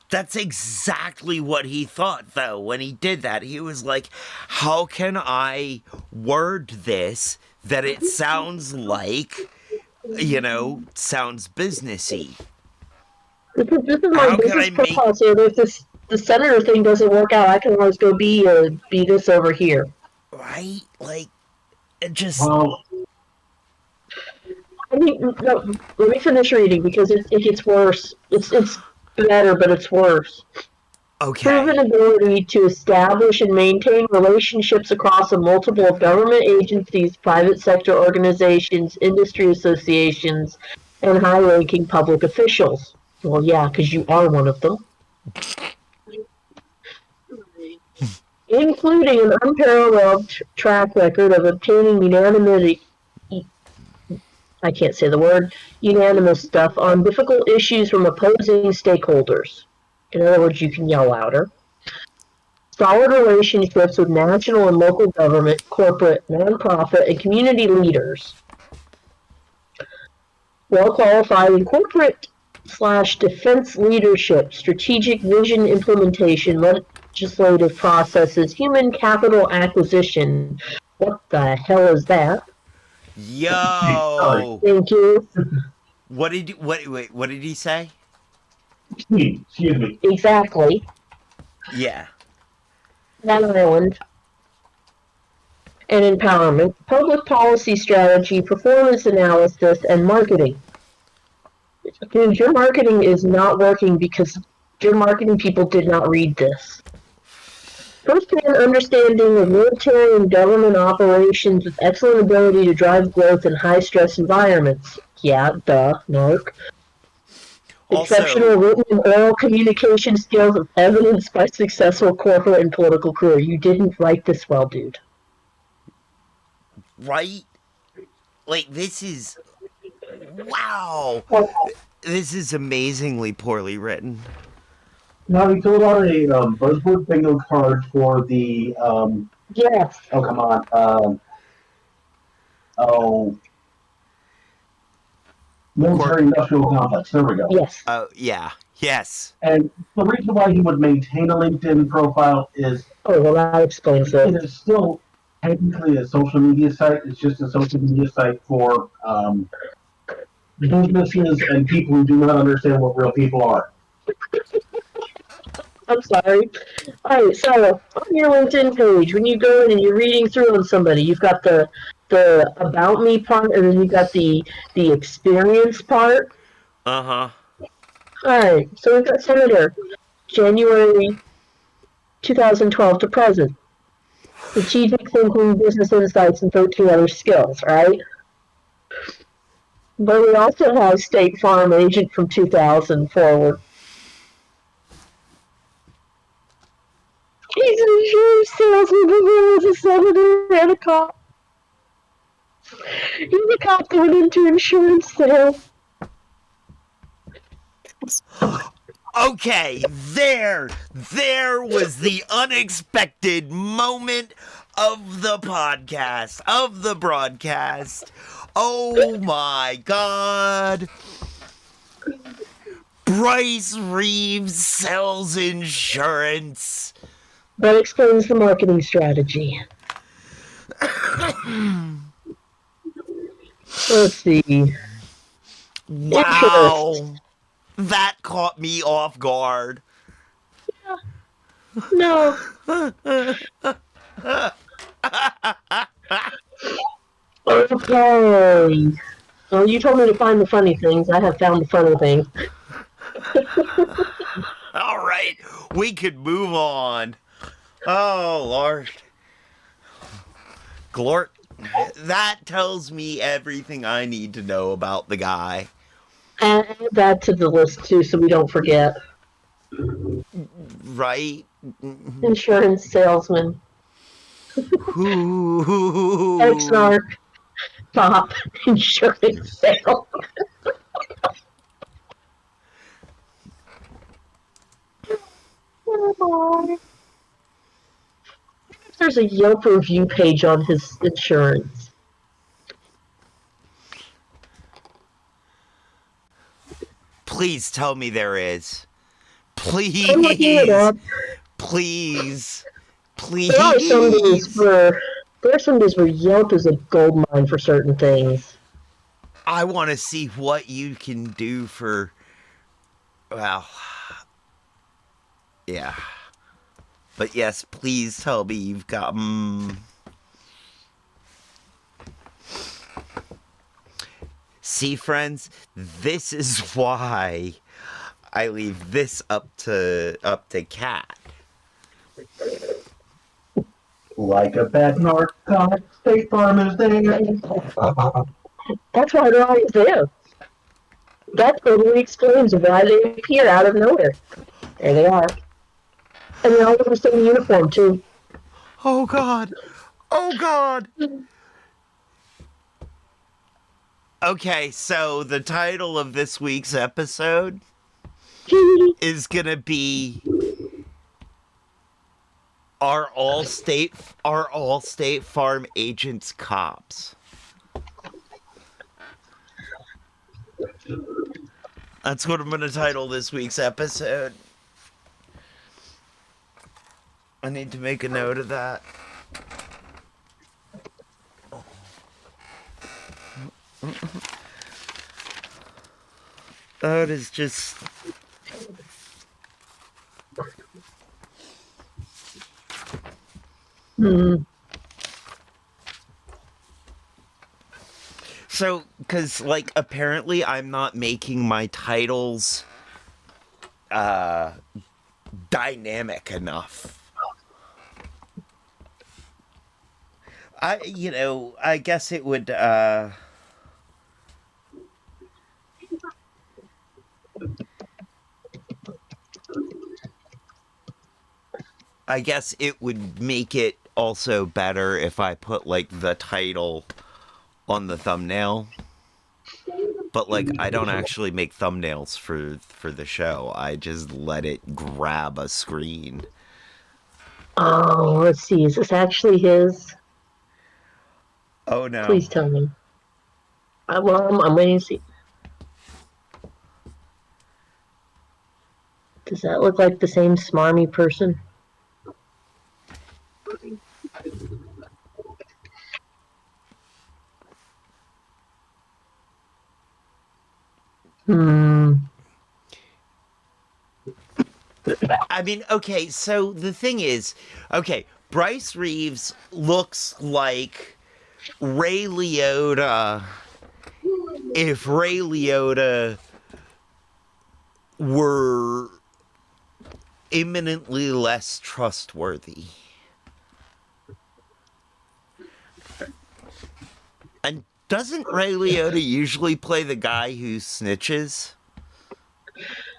That's exactly what he thought, though, when he did that. He was like, how can I word this that it sounds like, sounds businessy? This is my How can I business make, proposal. If the senator thing doesn't work out, I can always go be this over here. right? Like, it just, Well, I mean, no, let me finish reading because it gets worse. It's better, but it's worse. Proven okay. ability to establish and maintain relationships across a multiple of government agencies, private sector organizations, industry associations, and high-ranking public officials. Well, yeah, because you are one of them. Including an unparalleled track record of obtaining unanimity. I can't say the word, unanimous stuff on difficult issues from opposing stakeholders. In other words, you can yell louder. Solid relationships with national and local government, corporate, nonprofit, and community leaders. Well qualified in corporate/defense leadership, strategic vision implementation, legislative processes, human capital acquisition. What the hell is that? sorry. Yo! Thank you. What did he say? Excuse me. Exactly. Yeah. That island. And empowerment, public policy strategy, performance analysis, and marketing. Dude, your marketing is not working because your marketing people did not read this. First-hand understanding of military and government operations with excellent ability to drive growth in high-stress environments. Yeah, duh, narc. Exceptional Also, written and oral communication skills evidenced by successful corporate and political career. You didn't write this well, dude. right? Like, this is. Wow! This is amazingly poorly written. Now we filled out a buzzword bingo card for the Yes. oh come on oh military industrial complex. There we go. Yes. Oh, yeah. Yes. And the reason why he would maintain a LinkedIn profile is Oh, well, that explains it it. is still technically a social media site. It's just a social media site for businesses and people who do not understand what real people are. I'm sorry. All right, so on your LinkedIn page, when you go in and you're reading through on somebody, you've got the about me part, and then you got the experience part. Uh huh. All right, so we've got Senator, January 2012 to present, strategic thinking, business insights, and 13 other skills. Right, but we also have State Farm agent from 2000 forward. He's an insurance salesman who was a senator and a cop. He's a cop going into insurance sales. Okay, there was the unexpected moment of the podcast, of the broadcast. Oh my god. Bryce Reeves sells insurance. That explains the marketing strategy. Let's see. Interest. Wow. That caught me off guard. No. Okay. Well, you told me to find the funny things. I have found the funny things. All right, we could move on. Oh, Lord. Glort, that tells me everything I need to know about the guy. Add that to the list, too, so we don't forget. Right? Insurance salesman. Ooh. Ex-narc. Top. Insurance salesman. There's a Yelp review page on his insurance. Please tell me there is. I'm looking it Please. up. Please. There are some days Please. where Yelp is a gold mine for certain things. I want to see what you can do for. Well, yeah. But yes, please tell me you've got. See, friends, this is why I leave this up to Cat. Like a bad narcotic, StateFarm is there. That's why they're always there. That totally explains why they appear out of nowhere. There they are. And they all wear the same uniform, too. Oh God! Oh God! Okay, so the title of this week's episode is gonna be Are all state farm agents cops? That's what I'm gonna title this week's episode. I need to make a note of that. That is just. So, because, like, apparently I'm not making my titles dynamic enough. I guess it would, I guess it would make it also better if I put, like, the title on the thumbnail. But, like, I don't actually make thumbnails for the show. I just let it grab a screen. Oh, let's see. Is this actually his? Oh, no. Please tell me. Well, I'm waiting to see. Does that look like the same smarmy person? I mean, okay, so the thing is, okay, Bryce Reeves looks like Ray Liotta if Ray Liotta were imminently less trustworthy. And doesn't Ray Liotta usually play the guy who snitches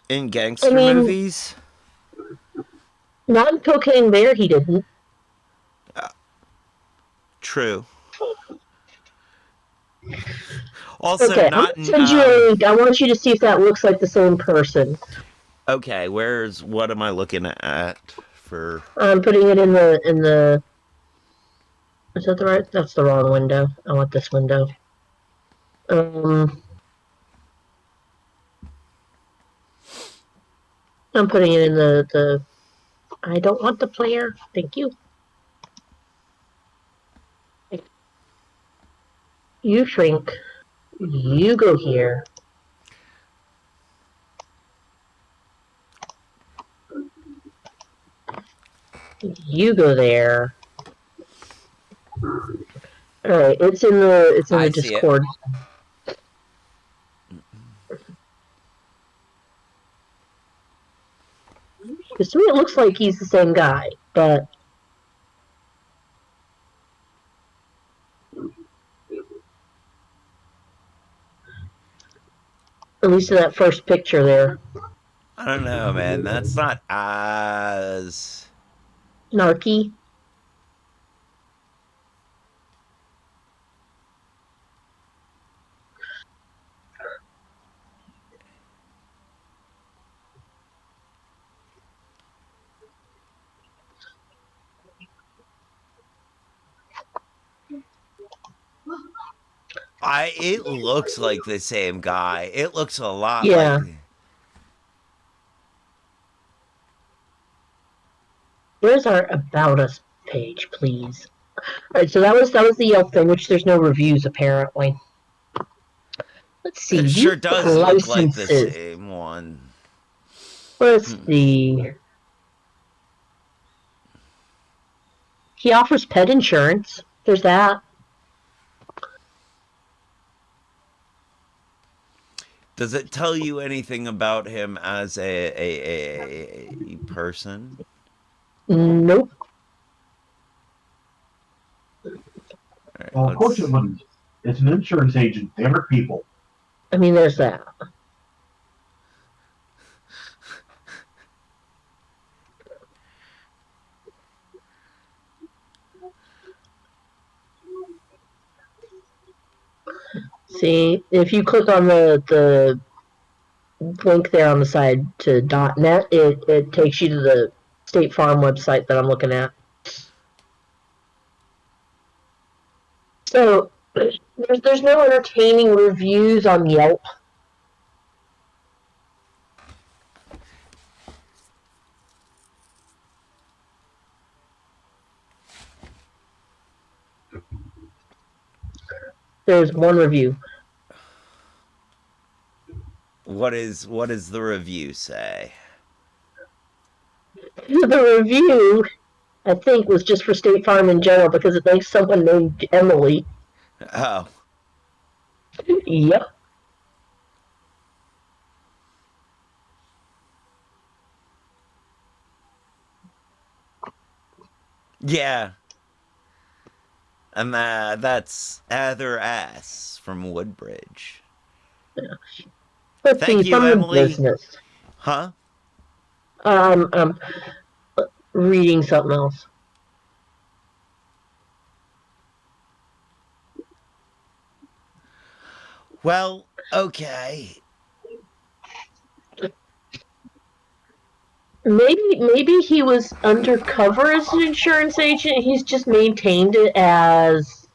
in gangster movies? Not in Cocaine Bear, he didn't. True. Also, Okay, not I'm gonna send you a link. I want you to see if that looks like the same person. Okay, what am I looking at for? I'm putting it in the. Is that the right? That's the wrong window. I want this window. I'm putting it in the. I don't want the player. Thank you. You shrink. You go here. You go there. All right, it's in the Discord. Because to me, it looks like he's the same guy, but at least in that first picture there. I don't know, man. That's not as Narky. It looks like the same guy. It looks a lot Yeah. like. Where's our About Us page, please? All right, so that was the Yelp thing, which there's no reviews apparently. Let's see. It View sure does look like the licenses. same one. Let's see. He offers pet insurance. There's that. Does it tell you anything about him as a person? Nope. Right, Well, of course it wouldn't. It's an insurance agent. They are people. I mean, there's that. See, if you click on the link there on the side to .net, it takes you to the State Farm website that I'm looking at. So there's no entertaining reviews on Yelp. There's one review. What does the review say? The review, I think, was just for State Farm in general because it thanks someone named Emily. Oh. Yep. Yeah. And that's Heather S. from Woodbridge. Yeah. Let's Thank see, you, from the Emily. business. Huh? Reading something else. Well, okay. Maybe he was undercover as an insurance agent. He's just maintained it as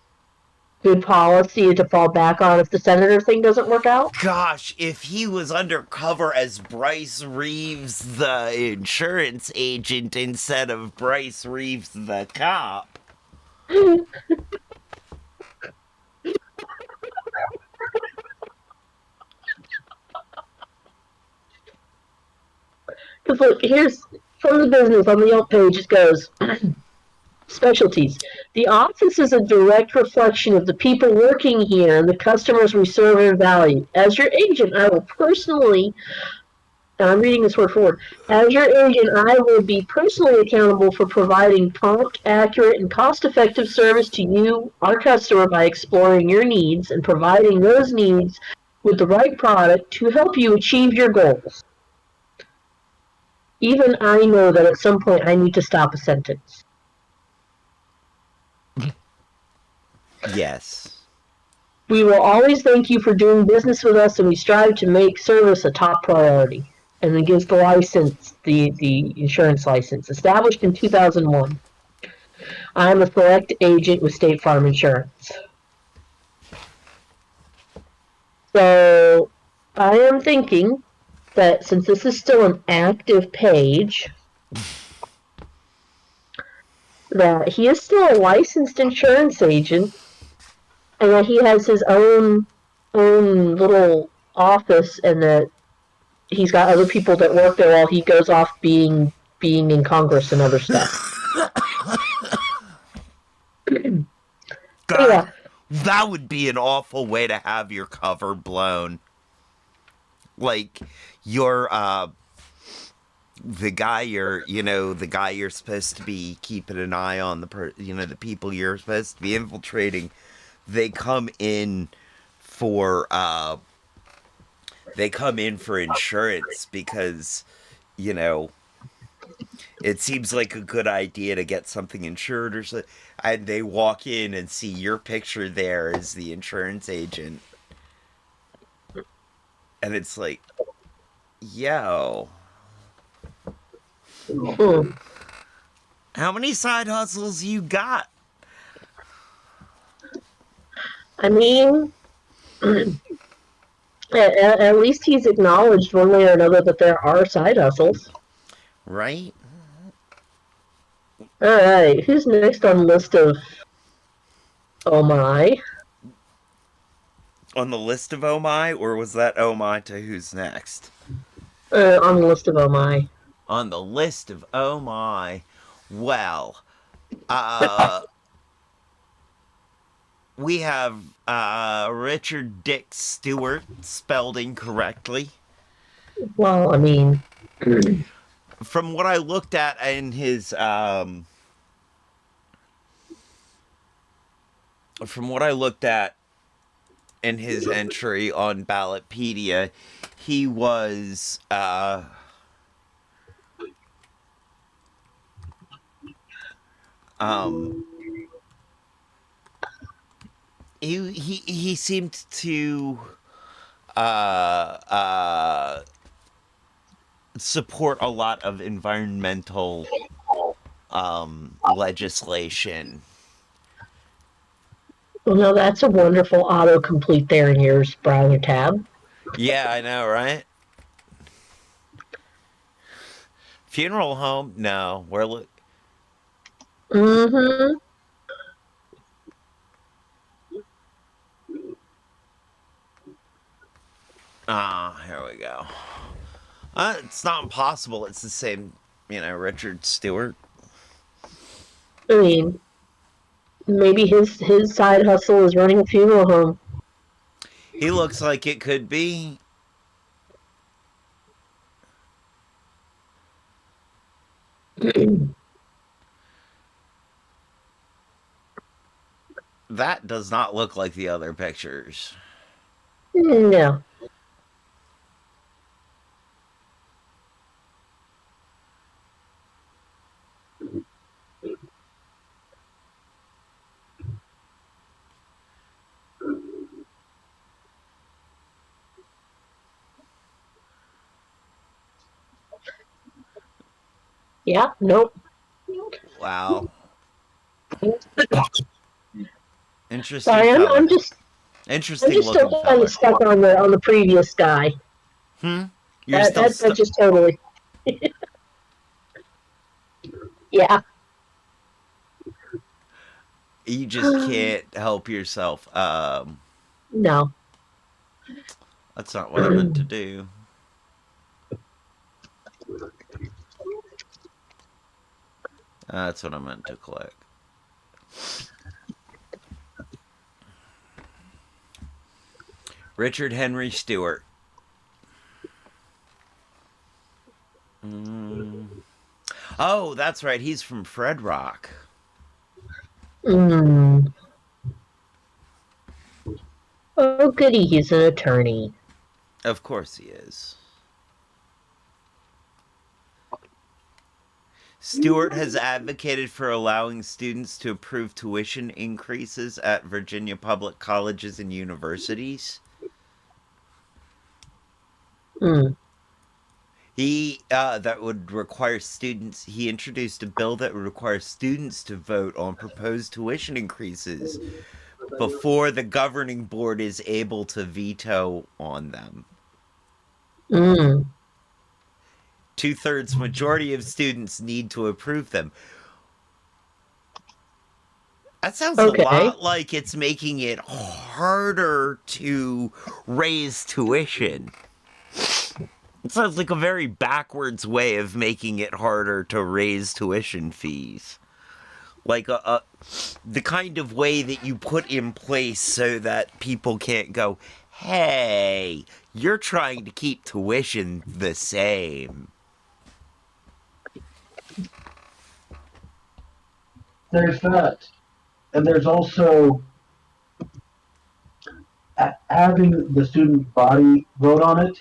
good policy to fall back on if the senator thing doesn't work out. Gosh, if he was undercover as Bryce Reeves, the insurance agent, instead of Bryce Reeves, the cop. Because look, here's from the business on the Yelp page. It goes specialties. The office is a direct reflection of the people working here and the customers we serve and value. As your agent, I will personally. I'm reading this word forward. As your agent, I will be personally accountable for providing prompt, accurate, and cost-effective service to you, our customer, by exploring your needs and providing those needs with the right product to help you achieve your goals. Even I know that at some point I need to stop a sentence. Yes. We will always thank you for doing business with us, and we strive to make service a top priority. And then gives the license, the insurance license, established in 2001. I'm a select agent with State Farm Insurance. So I am thinking that since this is still an active page, that he is still a licensed insurance agent, and that he has his own little office, and that he's got other people that work there while he goes off being in Congress and other stuff. God, Yeah. that would be an awful way to have your cover blown. Like, you're, the guy you're supposed to be keeping an eye on, the people you're supposed to be infiltrating, they come in for insurance because, it seems like a good idea to get something insured or so, and they walk in and see your picture there as the insurance agent. And it's like, yo. How many side hustles you got? I mean, at least he's acknowledged one way or another that there are side hustles. Right? All right, who's next on the list of Oh My? On the list of Oh My, or was that Oh My to who's next? On the list of Oh My. On the list of Oh My, well, we have Richard Dick Stewart, spelled incorrectly. Well, I mean, From what I looked at in his entry on Ballotpedia, he was he seemed to uh, uh, support a lot of environmental legislation. well, no, that's a wonderful autocomplete there in your browser tab. Yeah, I know, right? Funeral home? No, we're Mm-hmm. here we go. It's not impossible. It's the same, Richard Stewart. I mean, maybe his side hustle is running a funeral home. He looks like it could be. That does not look like the other pictures. No. Yeah, nope. Wow. Interesting Sorry, I'm, fella. I'm just I'm Interesting just still looking kind of feller. stuck on the previous guy. You're still That just totally. Yeah. You just can't help yourself. No. That's not what I meant to do. That's what I meant to click. Richard Henry Stewart. Oh, that's right. He's from Fred Rock. Mm. Oh, goody, he's an attorney. Of course he is. Stewart has advocated for allowing students to approve tuition increases at Virginia public colleges and universities. Mm. He introduced a bill that would require students to vote on proposed tuition increases before the governing board is able to veto on them. Mm. 2/3 majority of students need to approve them. That sounds a Okay. lot like it's making it harder to raise tuition. It sounds like a very backwards way of making it harder to raise tuition fees. Like the kind of way that you put in place so that people can't go, hey, you're trying to keep tuition the same. There's that. And there's also having the student body vote on it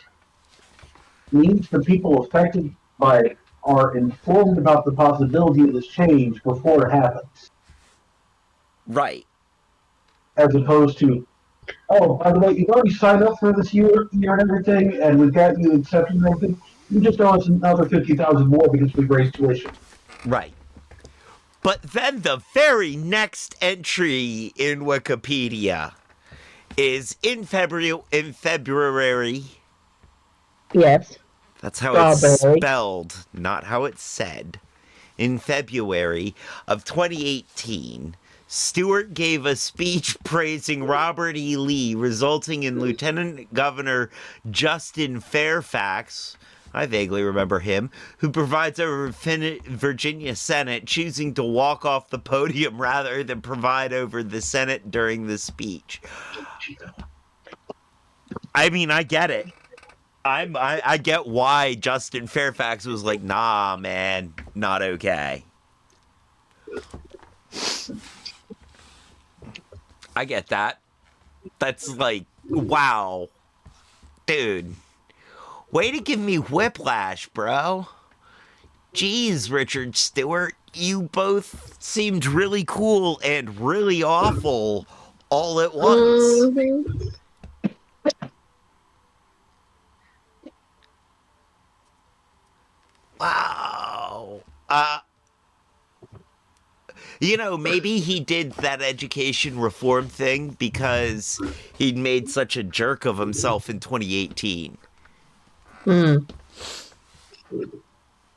means the people affected by it are informed about the possibility of this change before it happens. Right. As opposed to, oh, by the way, you've already signed up for this year and everything, and we've got you accepting everything. You just owe us another 50,000 more because we've raised tuition. Right. But then the very next entry in Wikipedia is in February. Yes. That's how it's Strawberry. spelled, not how it's said. in February of 2018, Stewart gave a speech praising Robert E. Lee, resulting in Lieutenant Governor Justin Fairfax, I vaguely remember him, who presides over Virginia Senate, choosing to walk off the podium rather than preside over the Senate during the speech. I mean, I get it. I get why Justin Fairfax was like, nah, man, not okay. I get that. That's like, wow. Dude. Way to give me whiplash, bro. Jeez, Richard Stewart. You both seemed really cool and really awful all at once. Mm-hmm. Wow. Maybe he did that education reform thing because he'd made such a jerk of himself in 2018.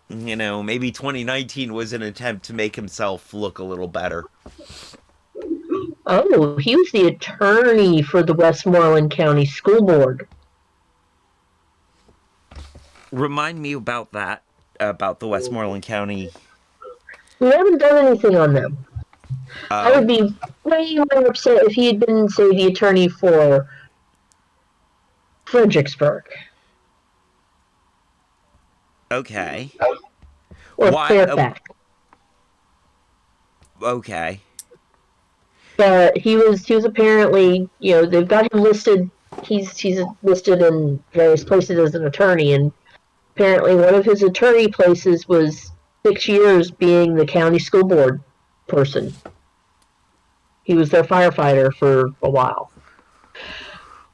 Maybe 2019 was an attempt to make himself look a little better. Oh, he was the attorney for the Westmoreland County School Board. Remind me about that, about the Westmoreland County. We haven't done anything on them. I would be way more upset if he had been, say, the attorney for Fredericksburg. Okay. Or Why? Fairfax. Okay. But he was apparently, they've got him listed. He's listed in various places as an attorney, and apparently one of his attorney places was 6 years being the county school board person. He was their firefighter for a while.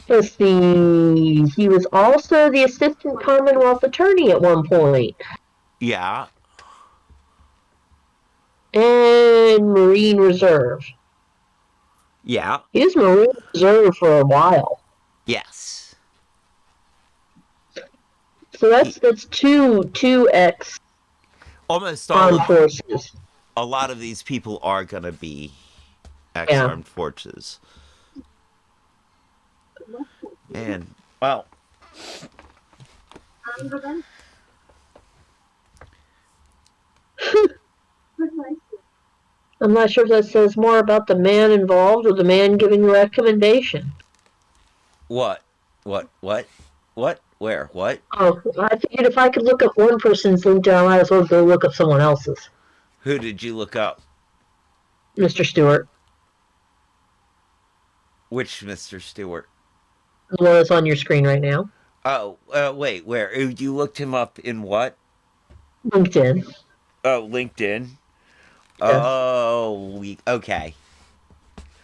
Let's see. He was also the assistant Commonwealth attorney at one point. Yeah. And Marine Reserve. Yeah. He was Marine Reserve for a while. Yes. So that's two ex almost armed forces. A lot of these people are gonna be ex-armed forces. And well, I'm not sure if that says more about the man involved or the man giving the recommendation. What? Where? What? Oh, I figured if I could look up one person's LinkedIn, I might as well go look up someone else's. Who did you look up? Mr. Stewart. Which Mr. Stewart? The one that's on your screen right now. Oh, wait, where? You looked him up in what? LinkedIn. Oh, LinkedIn. Yes. Oh, okay.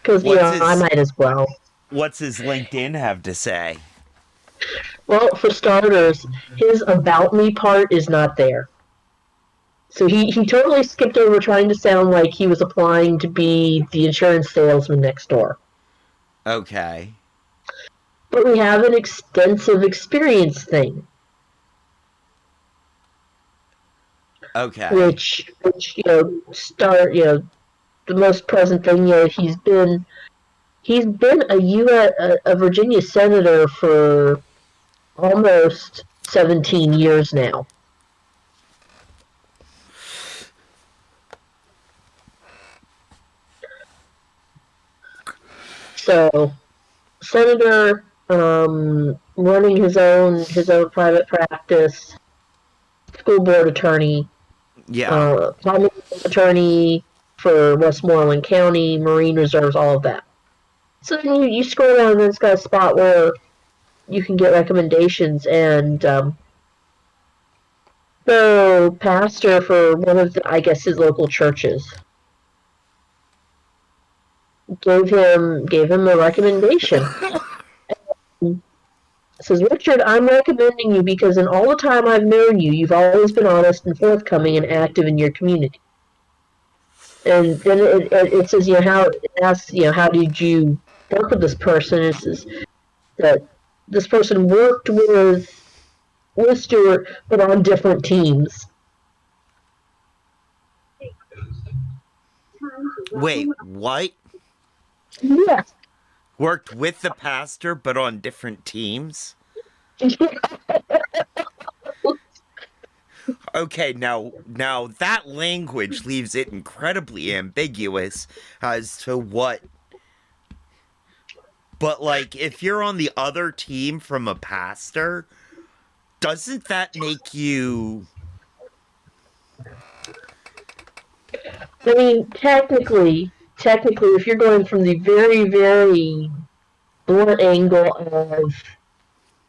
Because, I might as well. What's his LinkedIn have to say? Well, for starters, his About Me part is not there. So he totally skipped over trying to sound like he was applying to be the insurance salesman next door. Okay. But we have an extensive experience thing. Okay. Which the most present thing, he's been a Virginia senator for almost 17 years now. So, senator, running his own private practice, school board attorney, plumbing attorney for Westmoreland County, Marine Reserves, all of that. So then you scroll down and it's got a spot where you can get recommendations, and the pastor for one of his local churches gave him a recommendation. Says, Richard, I'm recommending you because in all the time I've known you, you've always been honest and forthcoming and active in your community. And then it says, how did you work with this person? It says that this person worked with Stewart, but on different teams. Wait, what? Yes. Worked with the pastor, but on different teams? Okay, now that language leaves it incredibly ambiguous as to what. But like, if you're on the other team from a pastor, doesn't that make you? I mean, technically, if you're going from the very, very blunt angle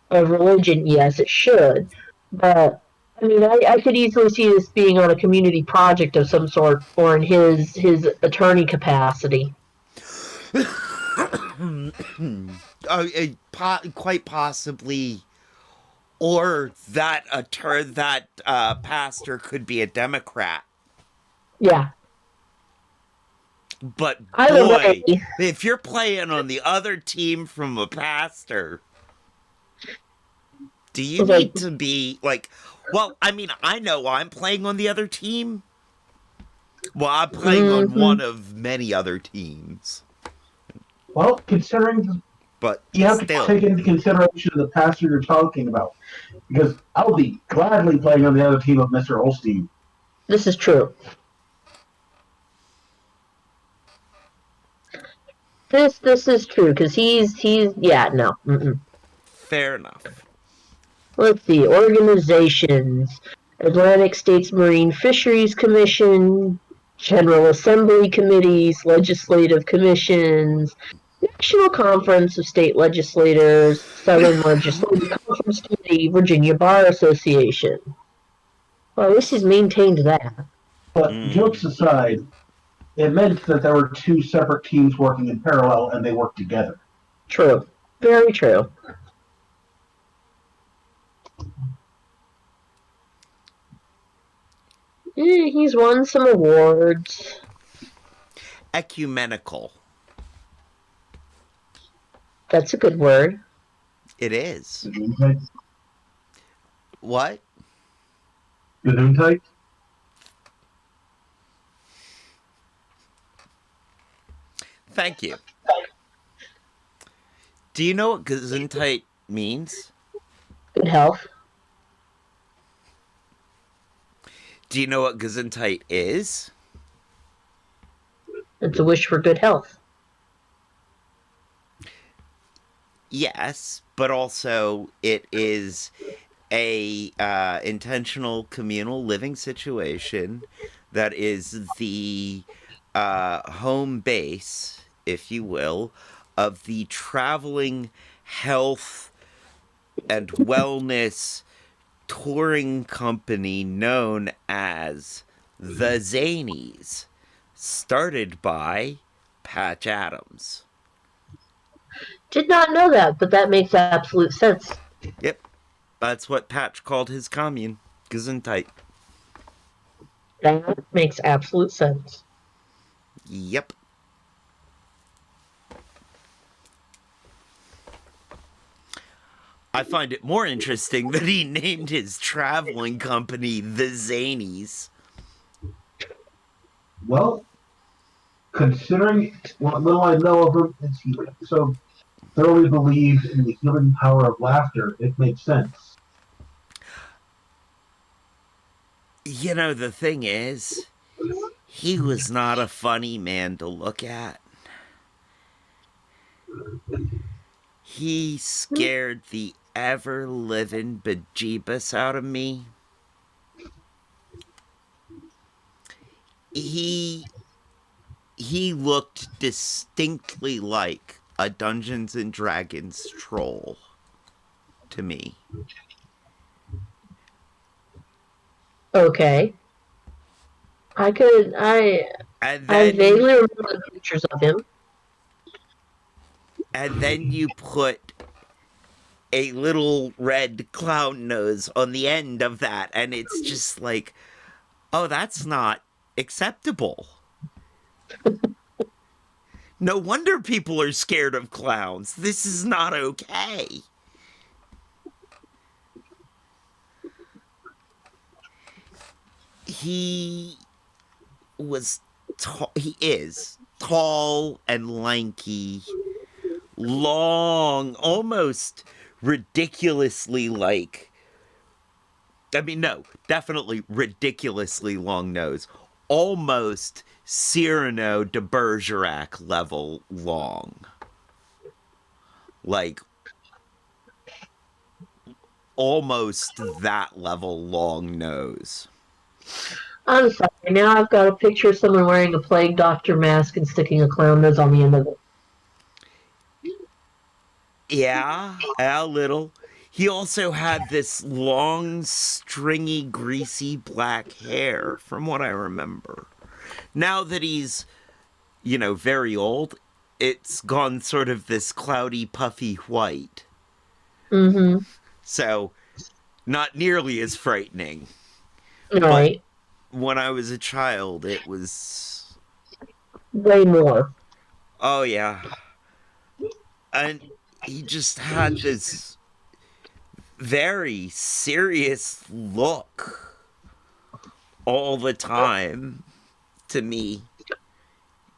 of religion, yes, it should. But I mean, I could easily see this being on a community project of some sort, or in his attorney capacity. Quite possibly, or that pastor could be a Democrat. Yeah. But Either way, boy, if you're playing on the other team from a pastor, do you it's like, need to be like? Well, I mean, I know I'm playing on the other team. Well, I'm playing on mm-hmm. one of many other teams, Well, considering but you have to still. take into consideration the pastor you're talking about, because I'll be gladly playing on the other team of Mr. Olstein. This is true. This is true because he's yeah no. Mm-mm. Fair enough. Let's see, organizations: Atlantic States Marine Fisheries Commission, General Assembly committees, legislative commissions, National Conference of State Legislators, Southern Legislative Conference Committee, Virginia Bar Association. Well, at least he's maintained that. But jokes aside, it meant that there were two separate teams working in parallel and they worked together. True. Very true. He's won some awards. Ecumenical. That's a good word. It is. Gesundheit. What? Gesundheit. Thank you. Do you know what Gesundheit means? Good health. Do you know what Gesundheit is? It's a wish for good health. Yes, but also it is a intentional communal living situation that is the home base, if you will, of the traveling health and wellness touring company known as the Zanies, started by Patch Adams. Did not know that, but that makes absolute sense. Yep, that's what Patch called his commune, Gesundheit. That makes absolute sense. Yep. I find it more interesting that he named his traveling company the Zanies. Well, considering what little I know of him, is he so thoroughly believes in the healing power of laughter, it makes sense. You know, the thing is, he was not a funny man to look at. He scared the ever-living bejeebus out of me. He looked distinctly like a Dungeons and Dragons troll to me. Okay. I vaguely remember the pictures of him. And then you put a little red clown nose on the end of that, and it's just like, oh, that's not acceptable. No wonder people are scared of clowns. This is not okay. He was he is tall and lanky, long, almost ridiculously like. I mean, no, definitely ridiculously long nose. Almost Cyrano de Bergerac level long. Like, almost that level long nose. I'm sorry. Now I've got a picture of someone wearing a plague doctor mask and sticking a clown nose on the end of it. Yeah, a little. He also had this long, stringy, greasy black hair, from what I remember. Now that he's, very old, it's gone sort of this cloudy, puffy white. Mm-hmm. So, not nearly as frightening. All But right. when I was a child, it was. Way more. Oh, yeah. And he just had this very serious look all the time to me.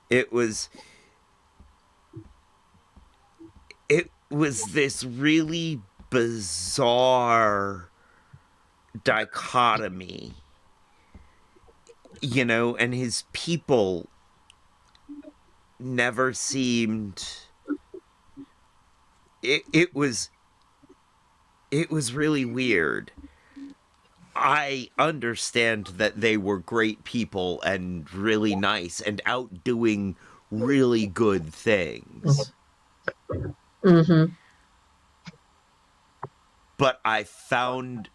It was this really bizarre dichotomy, and his people never seemed it was really weird. I understand that they were great people and really nice and out doing really good things. Mm-hmm. But I found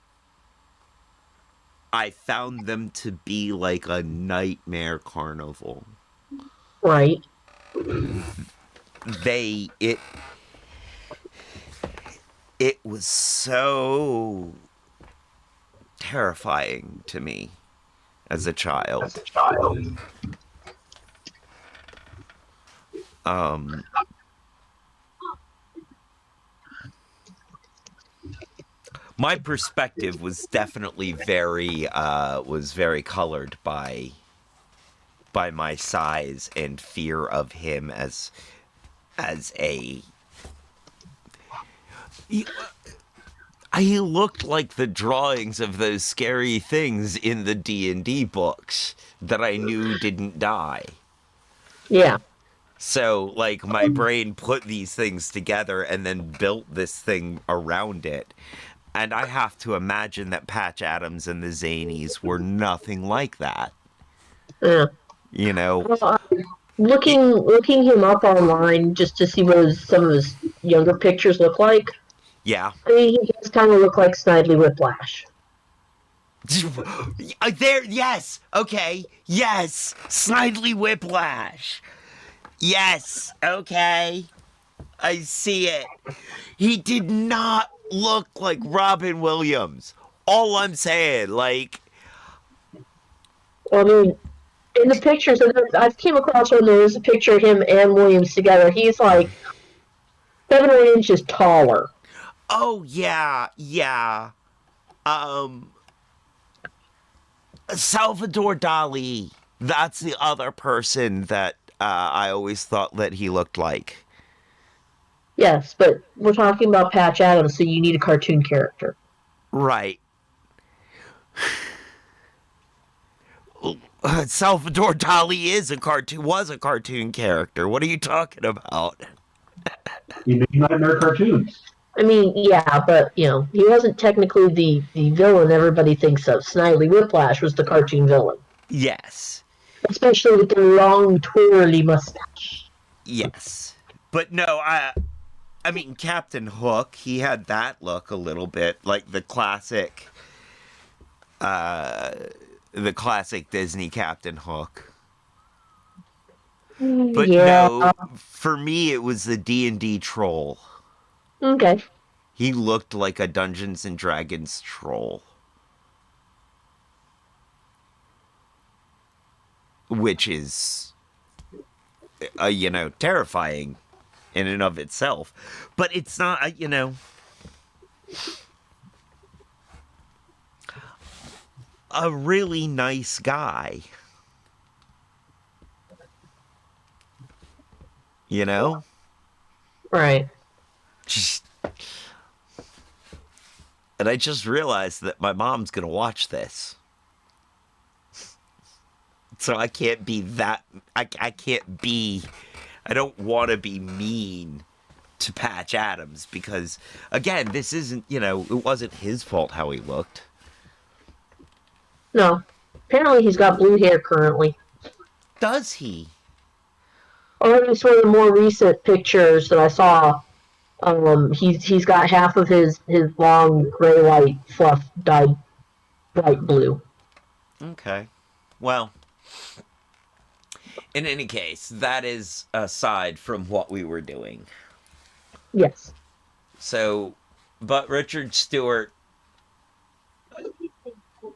them to be like a nightmare carnival. Right. They it was so terrifying to me as a child. Um my perspective was definitely very colored by my size and fear of him as a he looked like the drawings of those scary things in the D&D books that I knew didn't die. Yeah. So, like, my brain put these things together and then built this thing around it. And I have to imagine that Patch Adams and the Zanies were nothing like that. Yeah. You know? Well, It, looking him up online just to see what some of his younger pictures look like. yeah. I mean, he does kind of look like Snidely Whiplash. There, yes! Okay, yes! Snidely Whiplash! Yes, okay. I see it. He did not look like Robin Williams. All I'm saying, like, I mean, in the pictures, and I've came across one. There is a picture of him and Williams together. He's like 7 or 8 inches taller. oh yeah, yeah. Um, Salvador Dali. That's the other person that I always thought that he looked like. Yes, but we're talking about Patch Adams, so you need a cartoon character. Right. Salvador Dali was a cartoon character. What are you talking about? He made nightmare cartoons. I mean, yeah, but he wasn't technically the villain everybody thinks of. Snidely Whiplash was the cartoon villain, Yes. especially with the long twirly mustache. Yes. But no, I mean Captain Hook, he had that look a little bit like the classic Disney Captain Hook. But Yeah. no, for me it was the D&D troll. Okay. He looked like a Dungeons and Dragons troll. Which is terrifying in and of itself. But it's not, a really nice guy. you know? Right. And I just realized that my mom's gonna watch this. So I can't be that. I can't be. I don't want to be mean to Patch Adams because, again, this isn't, it wasn't his fault how he looked. No. Apparently he's got blue hair currently. Does he? Or at least one of the more recent pictures that I saw. He's got half of his long gray white fluff dyed bright blue. Okay. Well, in any case, that is aside from what we were doing. Yes. So, but Richard Stewart.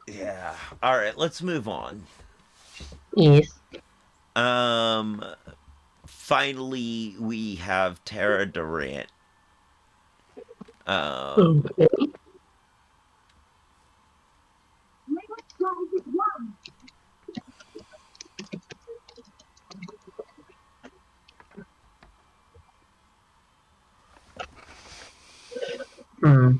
Yeah. All right, let's move on. Yes. Finally, we have Tara Durant. Okay. Hmm.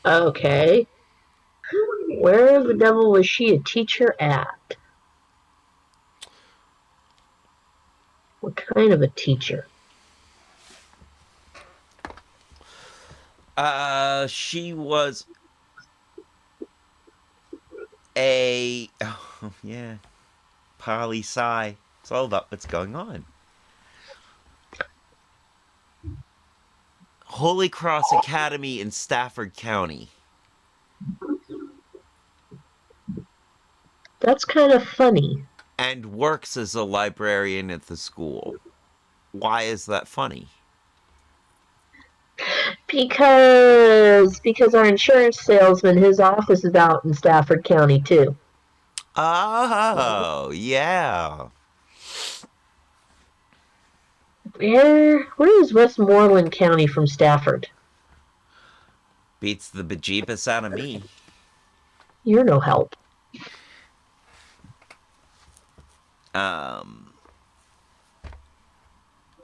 Okay. Where the devil was she a teacher at? What kind of a teacher? She was a. Oh, yeah. Poli Sci. It's all about what's going on. Holy Cross Academy in Stafford County. That's kind of funny. And works as a librarian at the school. Why is that funny? Because our insurance salesman, his office is out in Stafford County too. Oh, yeah. Where is Westmoreland County from Stafford? Beats the bejeebus out of me. You're no help.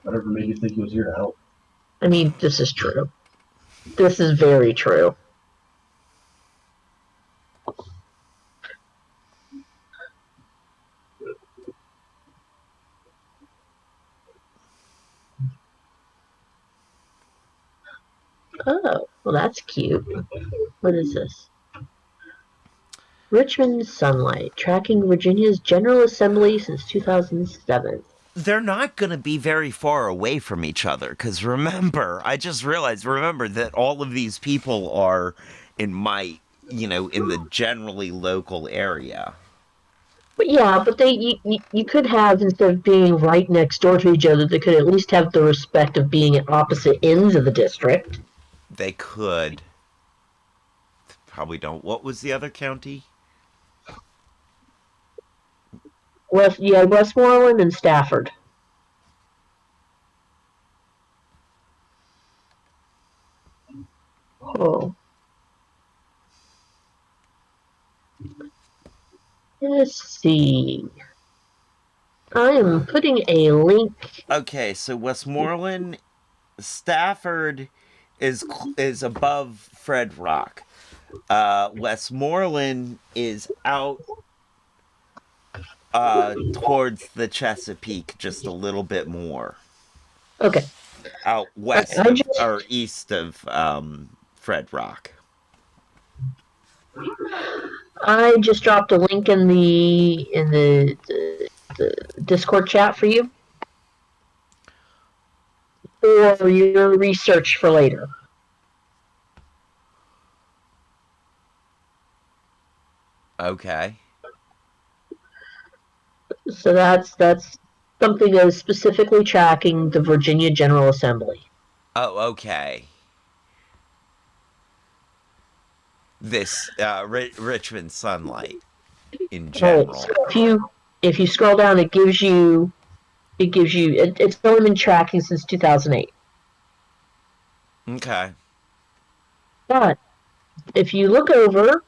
Whatever made you think he was here to help? I mean, this is true. This is very true. Oh, well, that's cute. What is this? Richmond Sunlight, tracking Virginia's General Assembly since 2007. They're not going to be very far away from each other because I just realized, remember that all of these people are in my, in the generally local area. But yeah, but you could have, instead of being right next door to each other, they could at least have the respect of being at opposite ends of the district. They could. Probably don't. What was the other county? Westmoreland and Stafford. Oh. Let's see. I am putting a link. Okay, so Westmoreland, Stafford is above Fred Rock. Westmoreland is out towards the Chesapeake just a little bit more. Okay. Out west or east of Fred Rock. I just dropped a link in the Discord chat for you for your research for later. Okay. So that's something that is specifically tracking the Virginia General Assembly. Oh, okay. This Richmond Sunlight in general. Right. So if you scroll down, it's only been tracking since 2008. Okay. But if you look over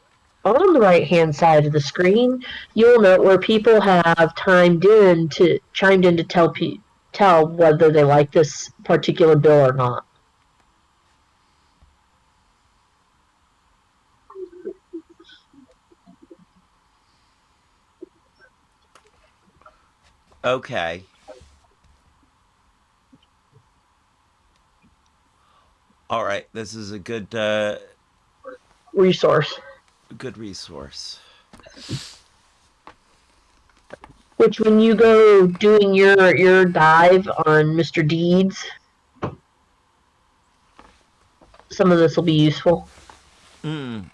on the right-hand side of the screen, you'll note where people have chimed in to tell whether they like this particular bill or not. Okay. All right. This is a good Resource. good resource. Which, when you go doing your dive on Mr. Deeds, some of this will be useful. Am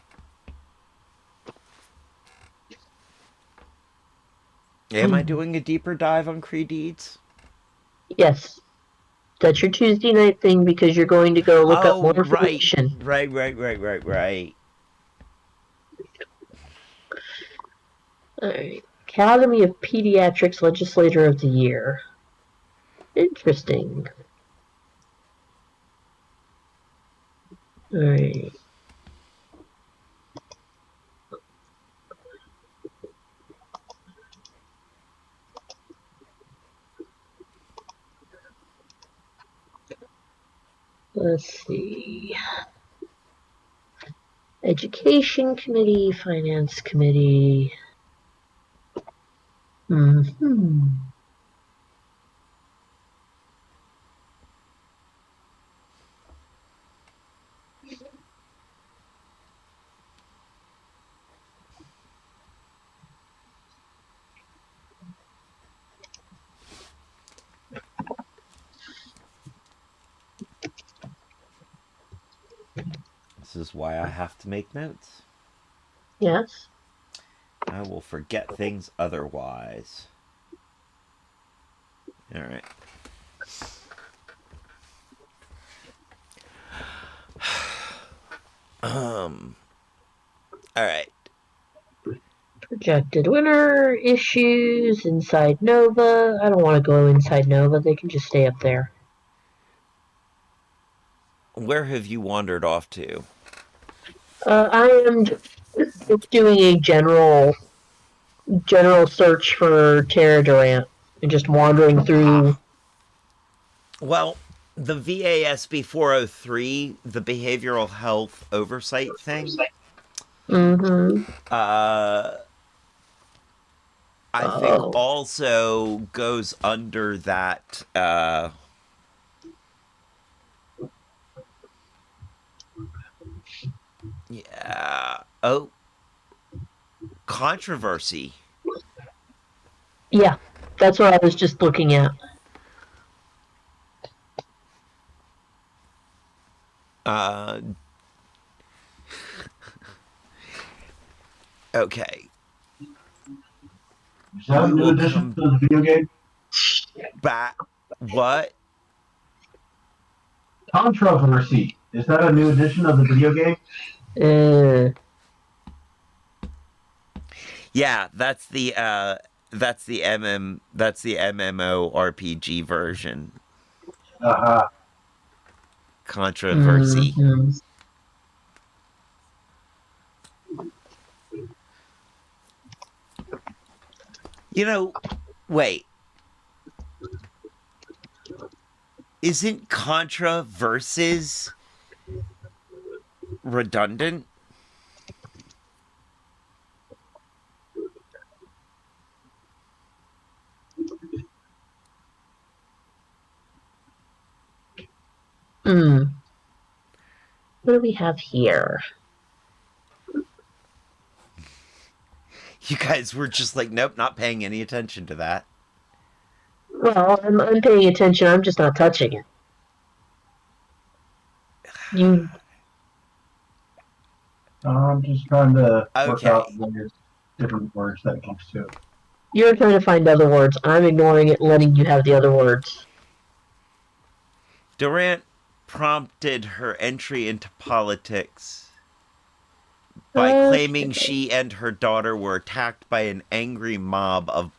I doing a deeper dive on Cree Deeds? Yes. That's your Tuesday night thing because you're going to go look up more Right. information. Right. Alright. Academy of Pediatrics Legislator of the Year. Interesting. Alright. Let's see. Education Committee, Finance Committee. This is why I have to make notes. Yes. I will forget things otherwise. All right. All right. Projected winner, issues, Inside Nova. I don't want to go Inside Nova. They can just stay up there. Where have you wandered off to? I am just doing a general search for Tara Durant and just wandering through. Well, the VASB 403, the behavioral health oversight thing. I think also goes under that. Yeah. Oh. Controversy. Yeah, that's what I was just looking at. Okay. Is that a new addition to the video game? What? Controversy. Is that a new edition of the video game? Yeah, that's the MMORPG version. Controversy. Wait. Isn't Contra versus redundant? What do we have here? You guys were just like, nope, not paying any attention to that. Well, I'm paying attention. I'm just not touching it. I'm just trying to work out the different words that it comes to. You're trying to find other words. I'm ignoring it and letting you have the other words. Durant prompted her entry into politics by claiming she and her daughter were attacked by an angry mob of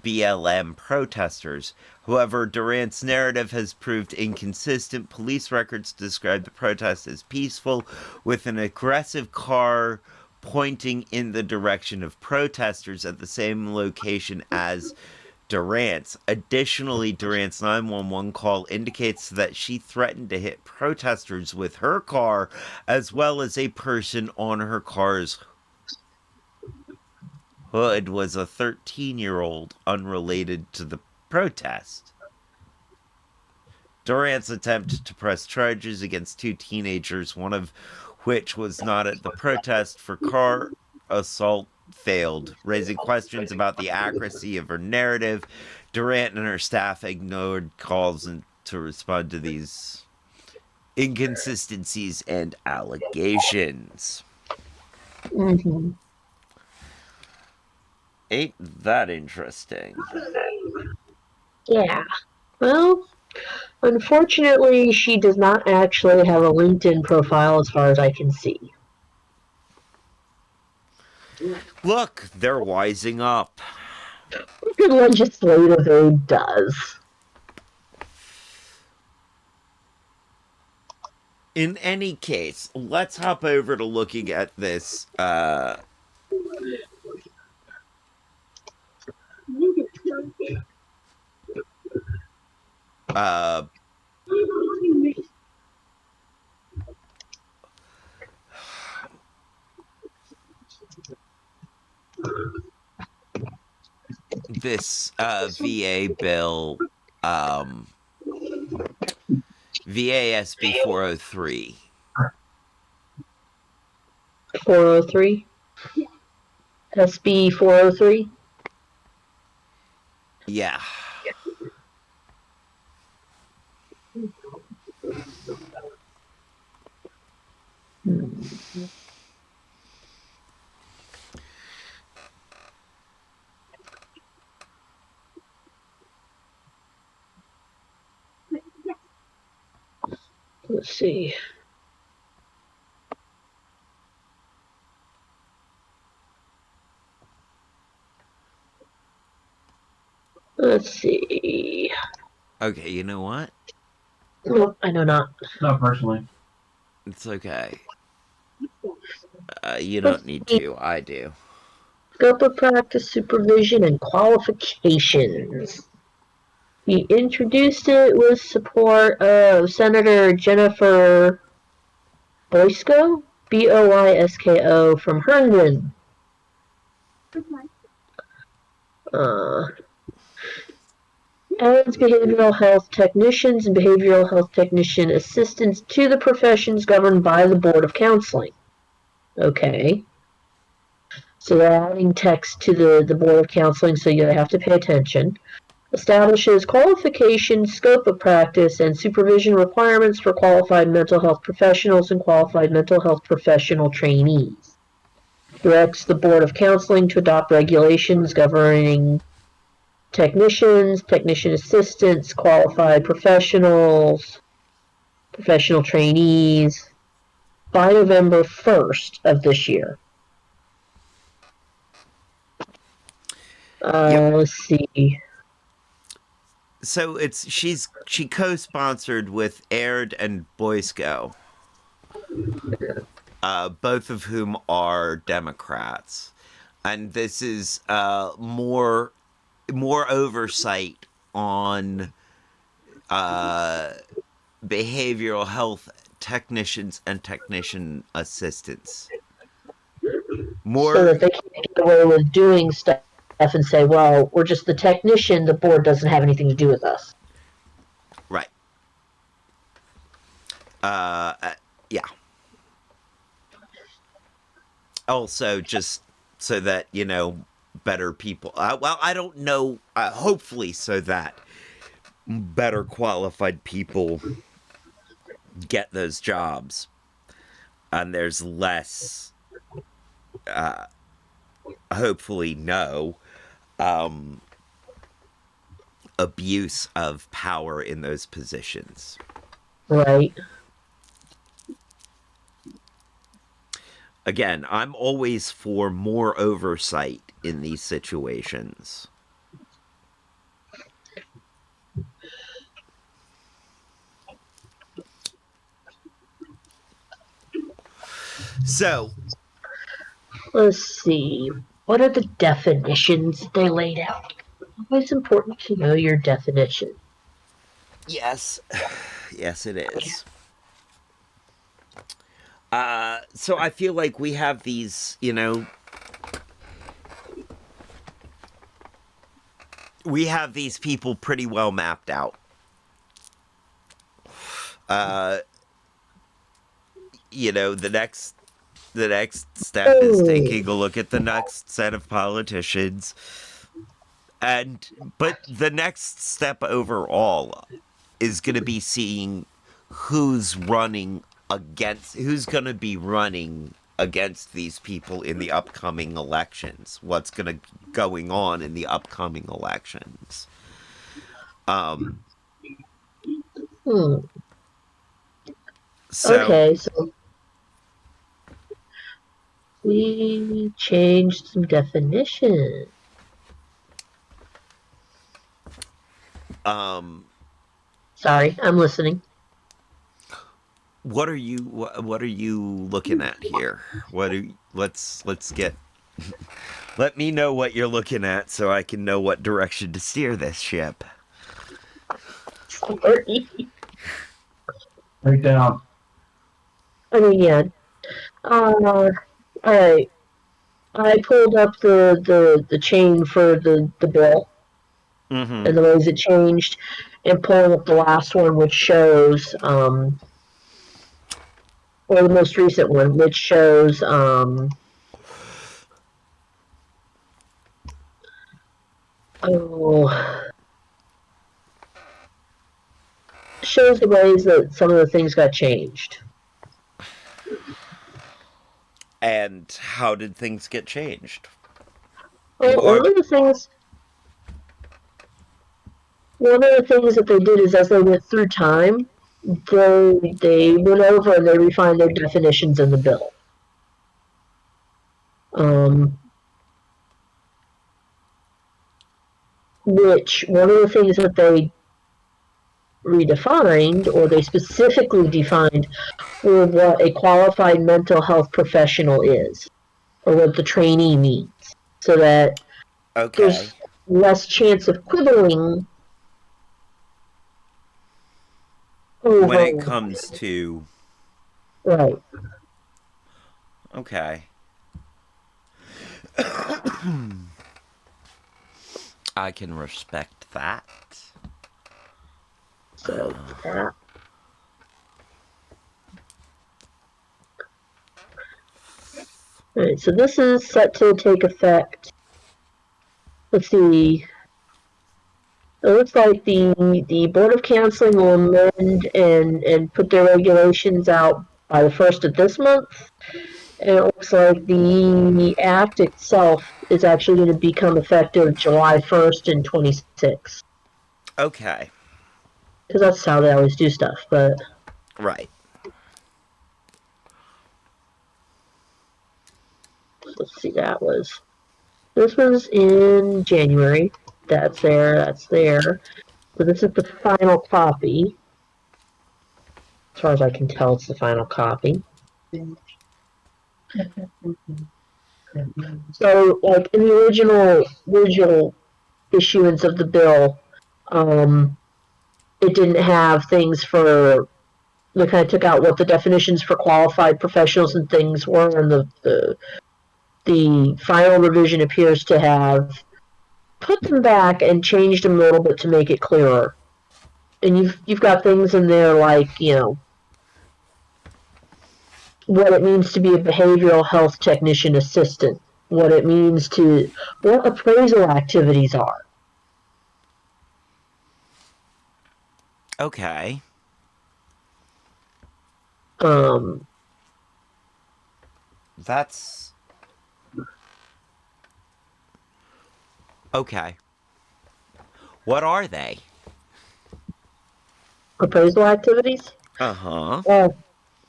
BLM protesters. However, Durant's narrative has proved inconsistent. Police records describe the protest as peaceful, with an aggressive car pointing in the direction of protesters at the same location as Durant's. Additionally, Durant's 911 call indicates that she threatened to hit protesters with her car, as well as a person on her car's hood was a 13-year-old unrelated to the protest. Durant's attempt to press charges against two teenagers, one of which was not at the protest for car assault, failed, raising questions about the accuracy of her narrative. Durant and her staff ignored calls to respond to these inconsistencies and allegations. Mm-hmm. Ain't that interesting? Yeah. Well, unfortunately, she does not actually have a LinkedIn profile as far as I can see. Look, they're wising up. Good legislative aid does. In any case, let's hop over to looking at this uh this VA bill, VASB 403. 403? SB 403? Yeah. Let's see. Let's see. Okay, you know what? Nope, I know not. Not personally. It's okay. You Let's don't need see. to. I do. Scope of practice, supervision, and qualifications. He introduced it with support of Senator Jennifer Boysko, Boysko, from Herndon. Adds behavioral health technicians and behavioral health technician assistants to the professions governed by the Board of Counseling. Okay. So they're adding text to the Board of Counseling, so you have to pay attention. Establishes qualification, scope of practice, and supervision requirements for qualified mental health professionals and qualified mental health professional trainees. Directs the Board of Counseling to adopt regulations governing technicians, technician assistants, qualified professionals, professional trainees by November 1st of this year. Yep. Let's see. So she co-sponsored with Aird and Boysko, both of whom are Democrats, and this is more oversight on behavioral health technicians and technician assistants. So that they can't get away with doing stuff and say, well, we're just the technician, the board doesn't have anything to do with us. Right. Yeah. Also, just so that, better people. Well, I don't know. Hopefully, so that better qualified people get those jobs. And there's less, hopefully, no abuse of power in those positions. Right. Again, I'm always for more oversight in these situations. So, Let's see. What are the definitions they laid out? It's important to know your definition. Yes. Yes, it is. So I feel like we have these, we have these people pretty well mapped out. The next step is taking a look at the next set of politicians. But the next step overall is going to be seeing who's going to be running against these people in the upcoming elections. What's going on in the upcoming elections. Okay, so we changed some definition. Sorry, I'm listening. What are you looking at here? Let's get let me know what you're looking at so I can know what direction to steer this ship. Sorry. Right down. I mean, yeah. Alright. I pulled up the chain for the bill Mm-hmm. and the ways it changed, and pulling up the last one, which shows, or the most recent one, which shows, shows the ways that some of the things got changed. And how did things get changed? Well, one of the things that they did is, as they went through time, they went over and they refined their definitions in the bill. Which, one of the things that they redefined, or they specifically defined, were what a qualified mental health professional is, or what the trainee means, so that there's less chance of quibbling when it comes to... Right. Okay. I can respect that. So, Alright, so this is set to take effect. Let's see. It looks like the Board of Counseling will amend and put their regulations out by the 1st of this month. And it looks like the act itself is actually going to become effective July 1st and 26. Okay. Because that's how they always do stuff, but... Right. Let's see, this was in January. That's there. So this is the final copy. As far as I can tell, it's the final copy. So, like, in the original issuance of the bill, it didn't have things for... They kind of took out what the definitions for qualified professionals and things were, and the final revision appears to have put them back and changed them a little bit to make it clearer. And you've got things in there like, what it means to be a behavioral health technician assistant, what appraisal activities are. Okay. That's... Okay. What are they? Appraisal activities? Uh-huh.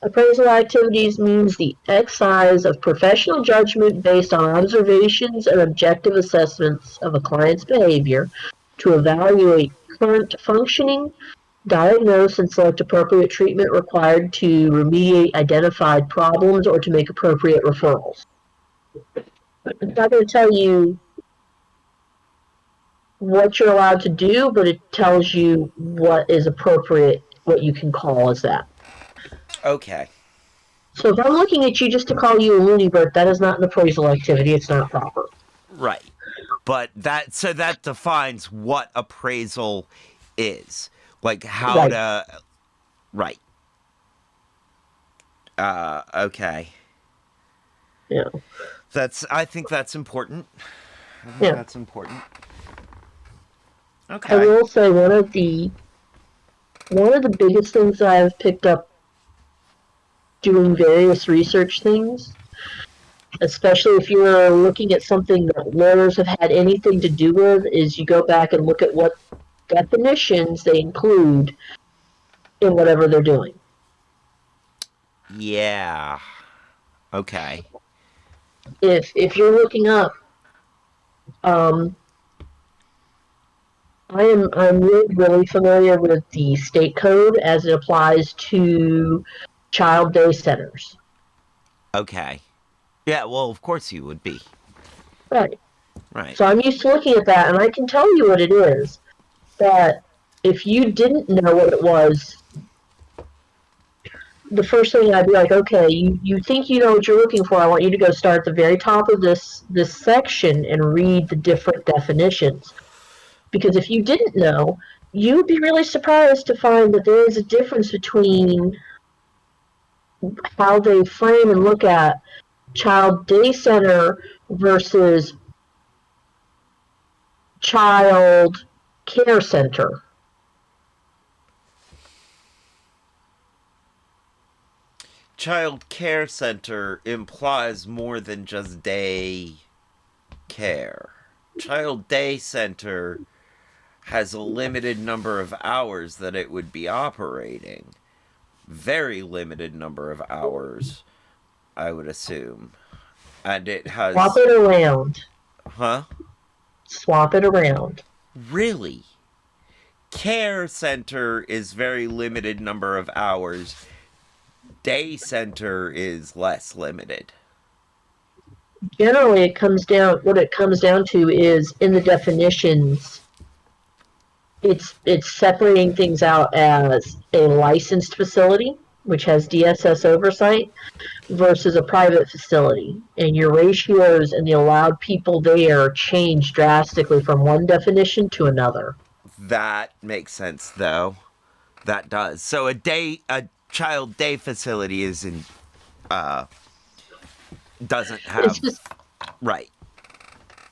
Appraisal activities means the exercise of professional judgment based on observations and objective assessments of a client's behavior to evaluate current functioning, diagnose and select appropriate treatment required to remediate identified problems or to make appropriate referrals. It's not going to tell you what you're allowed to do, but it tells you what is appropriate, what you can call as that. Okay. So if I'm looking at you just to call you a loony bird, that is not an appraisal activity. It's not proper. Right. But that defines what appraisal is. Like how Right. to right. Okay. Yeah. I think that's important. I think Yeah. that's important. I Okay. will say one of the biggest things I've picked up doing various research things, especially if you're looking at something that lawyers have had anything to do with, is you go back and look at what definitions they include in whatever they're doing. Yeah. Okay. If you're looking up, um, I'm really familiar with the state code as it applies to child day centers. Okay. Yeah, well, of course you would be. Right. Right. So I'm used to looking at that, and I can tell you what it is. That if you didn't know what it was, the first thing I'd be like, okay, you think you know what you're looking for. I want you to go start at the very top of this section and read the different definitions. Because if you didn't know, you'd be really surprised to find that there is a difference between how they frame and look at child day center versus child care center. Child care center implies more than just day care. Child day center has a limited number of hours that it would be operating. Very limited number of hours, I would assume. And it Swap has. it around. Huh? Swap it around. Really? Care center is very limited number of hours. Day center is less limited. Generally, what it comes down to is in the definitions. It's separating things out as a licensed facility, which has DSS oversight, versus a private facility, and your ratios and the allowed people there change drastically from one definition to another. That makes sense, though. That does. So a child day facility isn't, doesn't It's have, just right.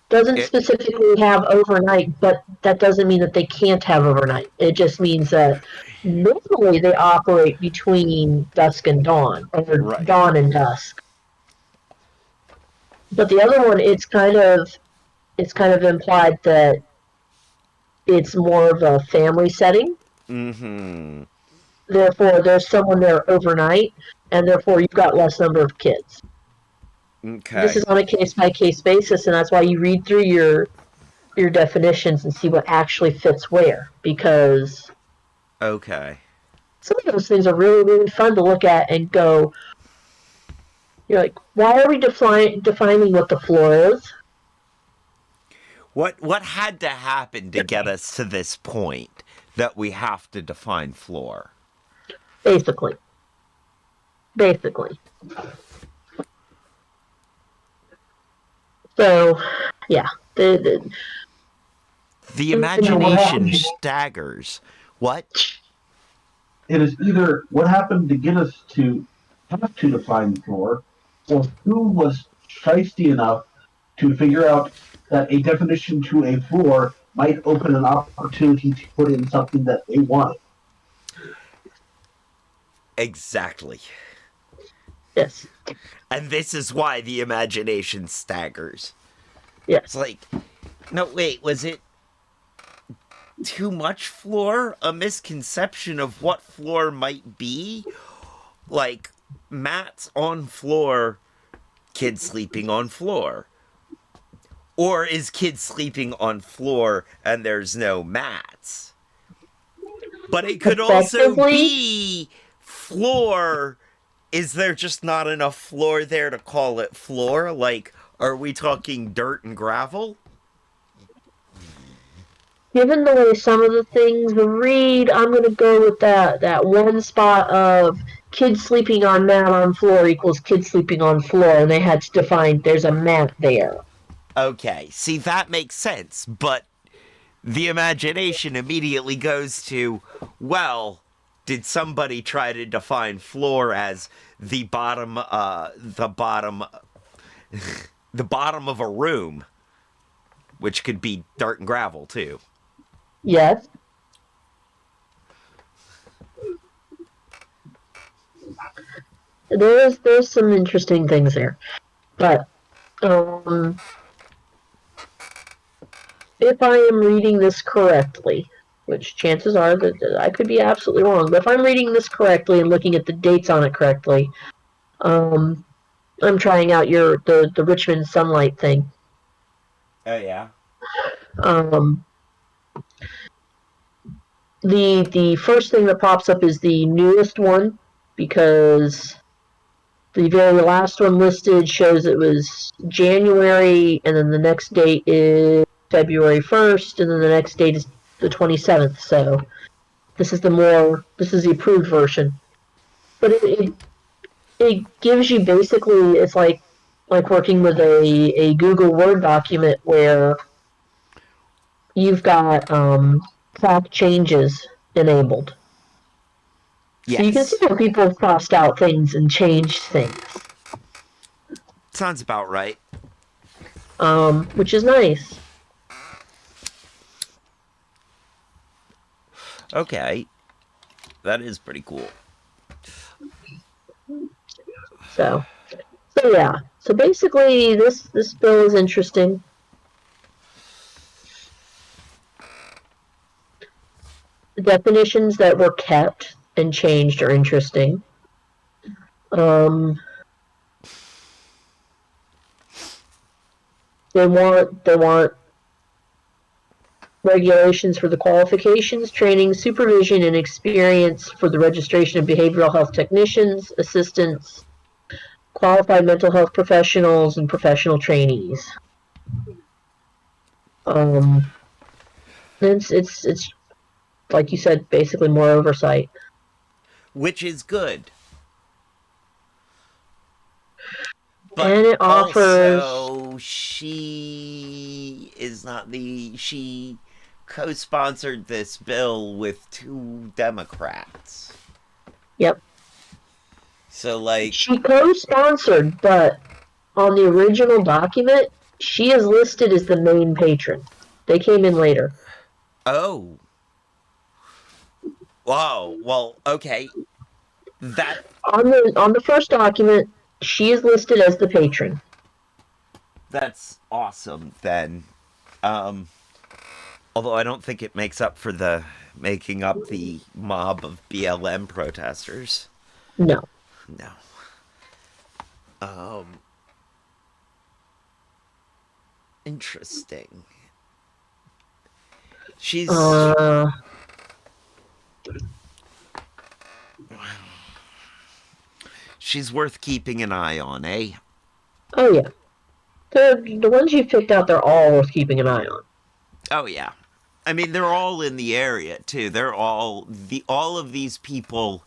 doesn't It, specifically have overnight, but that doesn't mean that they can't have overnight. It just means that normally they operate between dusk and dawn, or right. dawn and dusk. But the other one, it's kind of implied that it's more of a family setting. Mm-hmm. Therefore, there's someone there overnight, and therefore you've got less number of kids. This Okay. is on a case by case basis, and that's why you read through your definitions and see what actually fits where. Because Okay. some of those things are really, really fun to look at and go, you're like, why are we defining what the floor is? What had to happen to get us to this point that we have to define floor? Basically. Basically. So, yeah. The What imagination happened? staggers. What? It is either what happened to get us to have to define the floor, or who was shisty enough to figure out that a definition to a floor might open an opportunity to put in something that they wanted. Exactly. Yes. And this is why the imagination staggers. Yes. It's like, no, wait, was it too much floor? A misconception of what floor might be? Like, mats on floor, kids sleeping on floor. Or is kids sleeping on floor and there's no mats? But it could also Effectively, be floor. Is there just not enough floor there to call it floor? Like, Are we talking dirt and gravel? Given the way some of the things read, I'm going to go with that one spot of kids sleeping on mat on floor equals kids sleeping on floor, and they had to define there's a mat there. Okay, see, that makes sense, but the imagination immediately goes to, well, did somebody try to define floor as the bottom, the bottom of a room, which could be dirt and gravel too? Yes. There's some interesting things there. But if I am reading this correctly, which chances are that I could be absolutely wrong, but if I'm reading this correctly and looking at the dates on it correctly, I'm trying out the Richmond Sunlight thing. Oh yeah. Um, the first thing that pops up is the newest one because the very last one listed shows it was January, and then the next date is February 1st, and then the next date is the 27th. So this is the approved version. But it gives you basically, it's like working with a Google Word document where you've got track changes enabled. So you can see Yes. how people have crossed out things and changed things, Sounds about right. which is nice. Okay. That is pretty cool. So yeah. So basically, this bill is interesting. The definitions that were kept and changed are interesting. Um, they want regulations for the qualifications, training, supervision, and experience for the registration of behavioral health technicians, assistants, qualified mental health professionals, and professional trainees. Um, it's like you said, basically more oversight. Which is good. But And it offers. also, she co-sponsored this bill with two Democrats. Yep. So, like, She co-sponsored, but on the original document, she is listed as the main patron. They came in later. oh, wow, well, okay, that On the first document, she is listed as the patron. that's awesome. Then, um, although I don't think it makes up for the making up the mob of BLM protesters. No. No. Um, interesting. She's Uh, she's worth keeping an eye on, eh? oh yeah. The ones you picked out, they're all worth keeping an eye on. Oh yeah. I mean, they're all in the area too. They're all of these people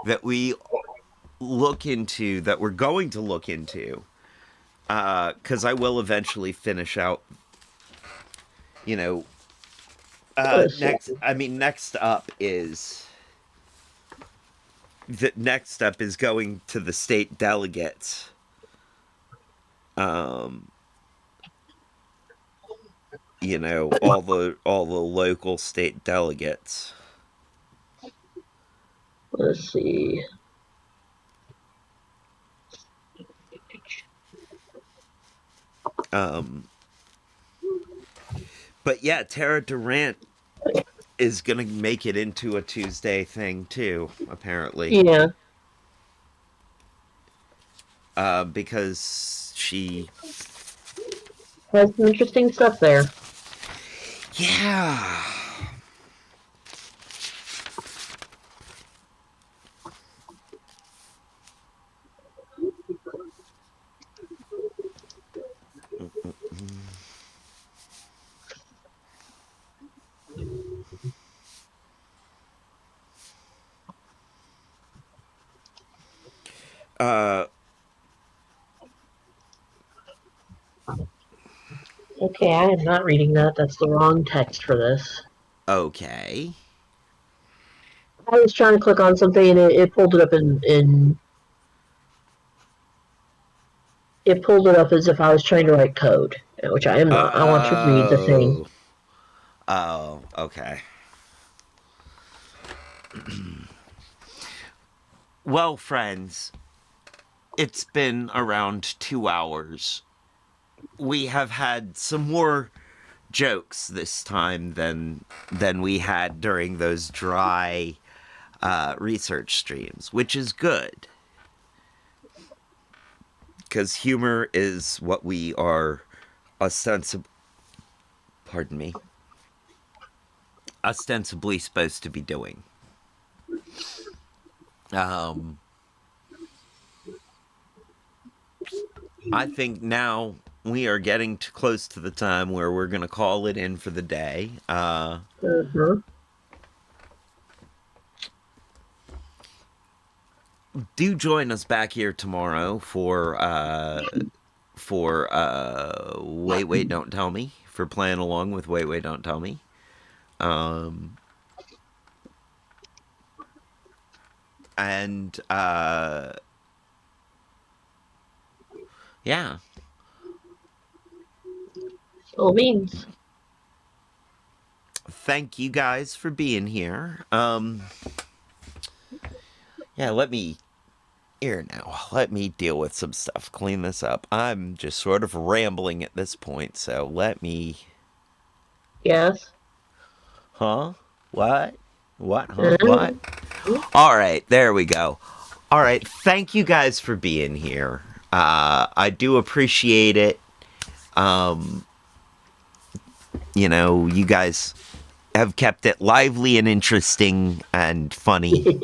that we look into, that we're going to look into, because I will eventually finish out. You know, Let's see. next. I mean, next up is going to the state delegates. Um, all the local state delegates. Let's see. Um, but yeah, Tara Durant is gonna make it into a Tuesday thing too, apparently. Yeah. Because she, Has some interesting stuff there. yeah, Uh, Okay, I am not reading that. That's the wrong text for this. okay. I was trying to click on something and it pulled it up it pulled it up as if I was trying to write code, which I am not. I want to read the thing. Oh, okay. Well, friends, it's been around 2 hours. We have had some more jokes this time than we had during those dry research streams, which is good. Because humor is what we are ostensibly, pardon me, ostensibly supposed to be doing. I think now we are getting close to the time where we're going to call it in for the day. Mm-hmm. Do join us back here tomorrow for Wait Wait Don't Tell Me, for playing along with Wait Wait Don't Tell Me. And yeah. So means. Thank you guys for being here. Yeah, let me deal with some stuff, clean this up. I'm just sort of rambling at this point, so let me. Yes. Huh? What? What? Huh? What? Mm-hmm. All right, there we go. All right, thank you guys for being here. I do appreciate it. You guys have kept it lively and interesting and funny.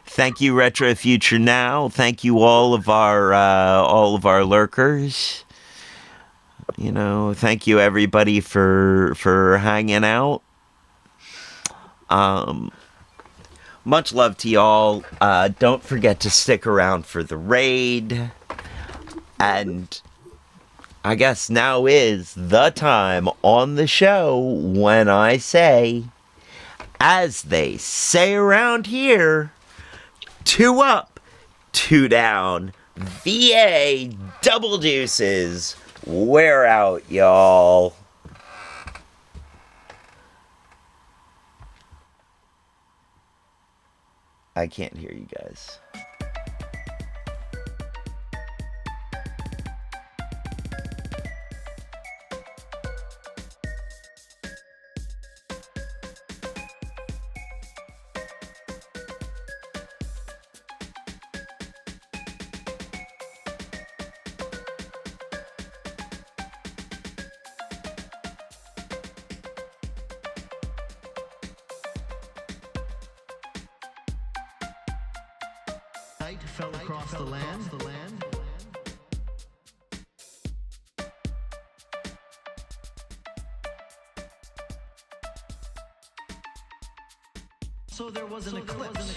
Thank you, Retro Future Now. Thank you, all of our lurkers. Thank you everybody for hanging out. Much love to y'all. Don't forget to stick around for the raid. And I guess now is the time on the show when I say, as they say around here, 2 up, 2 down, VA, double deuces. We're out, y'all. I can't hear you guys. Night fell across the land. So there was an eclipse.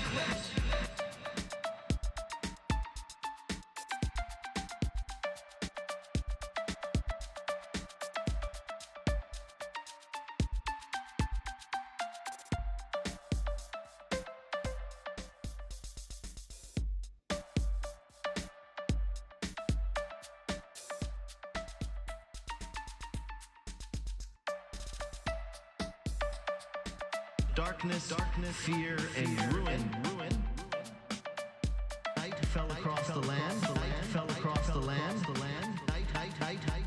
Darkness, fear, and ruin. Night fell across the land. Night fell across the land.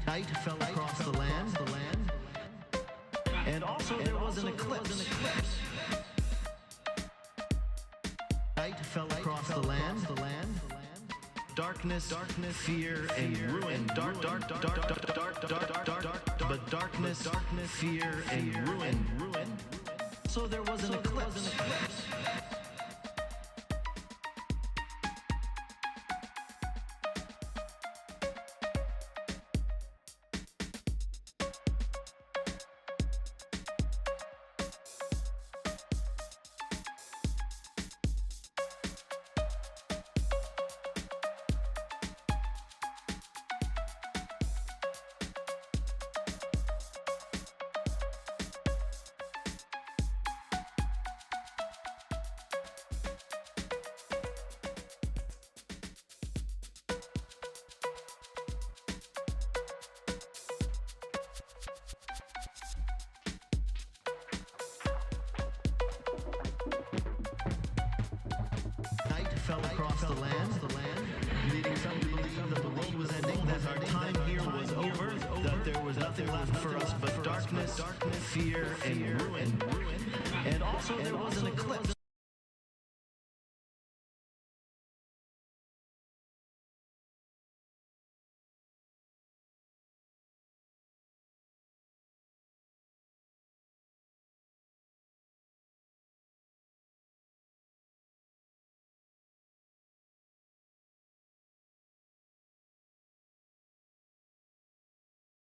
Night fell across the land. And also there was an eclipse. Night fell across the land. Darkness, fear, and ruin. Dark. But darkness, fear, and ruin. So there was an eclipse. fell across the land, leading some to believe that the world was ending, that our time here was over, that there was nothing left for us but darkness, fear, and ruin. And also there was an eclipse.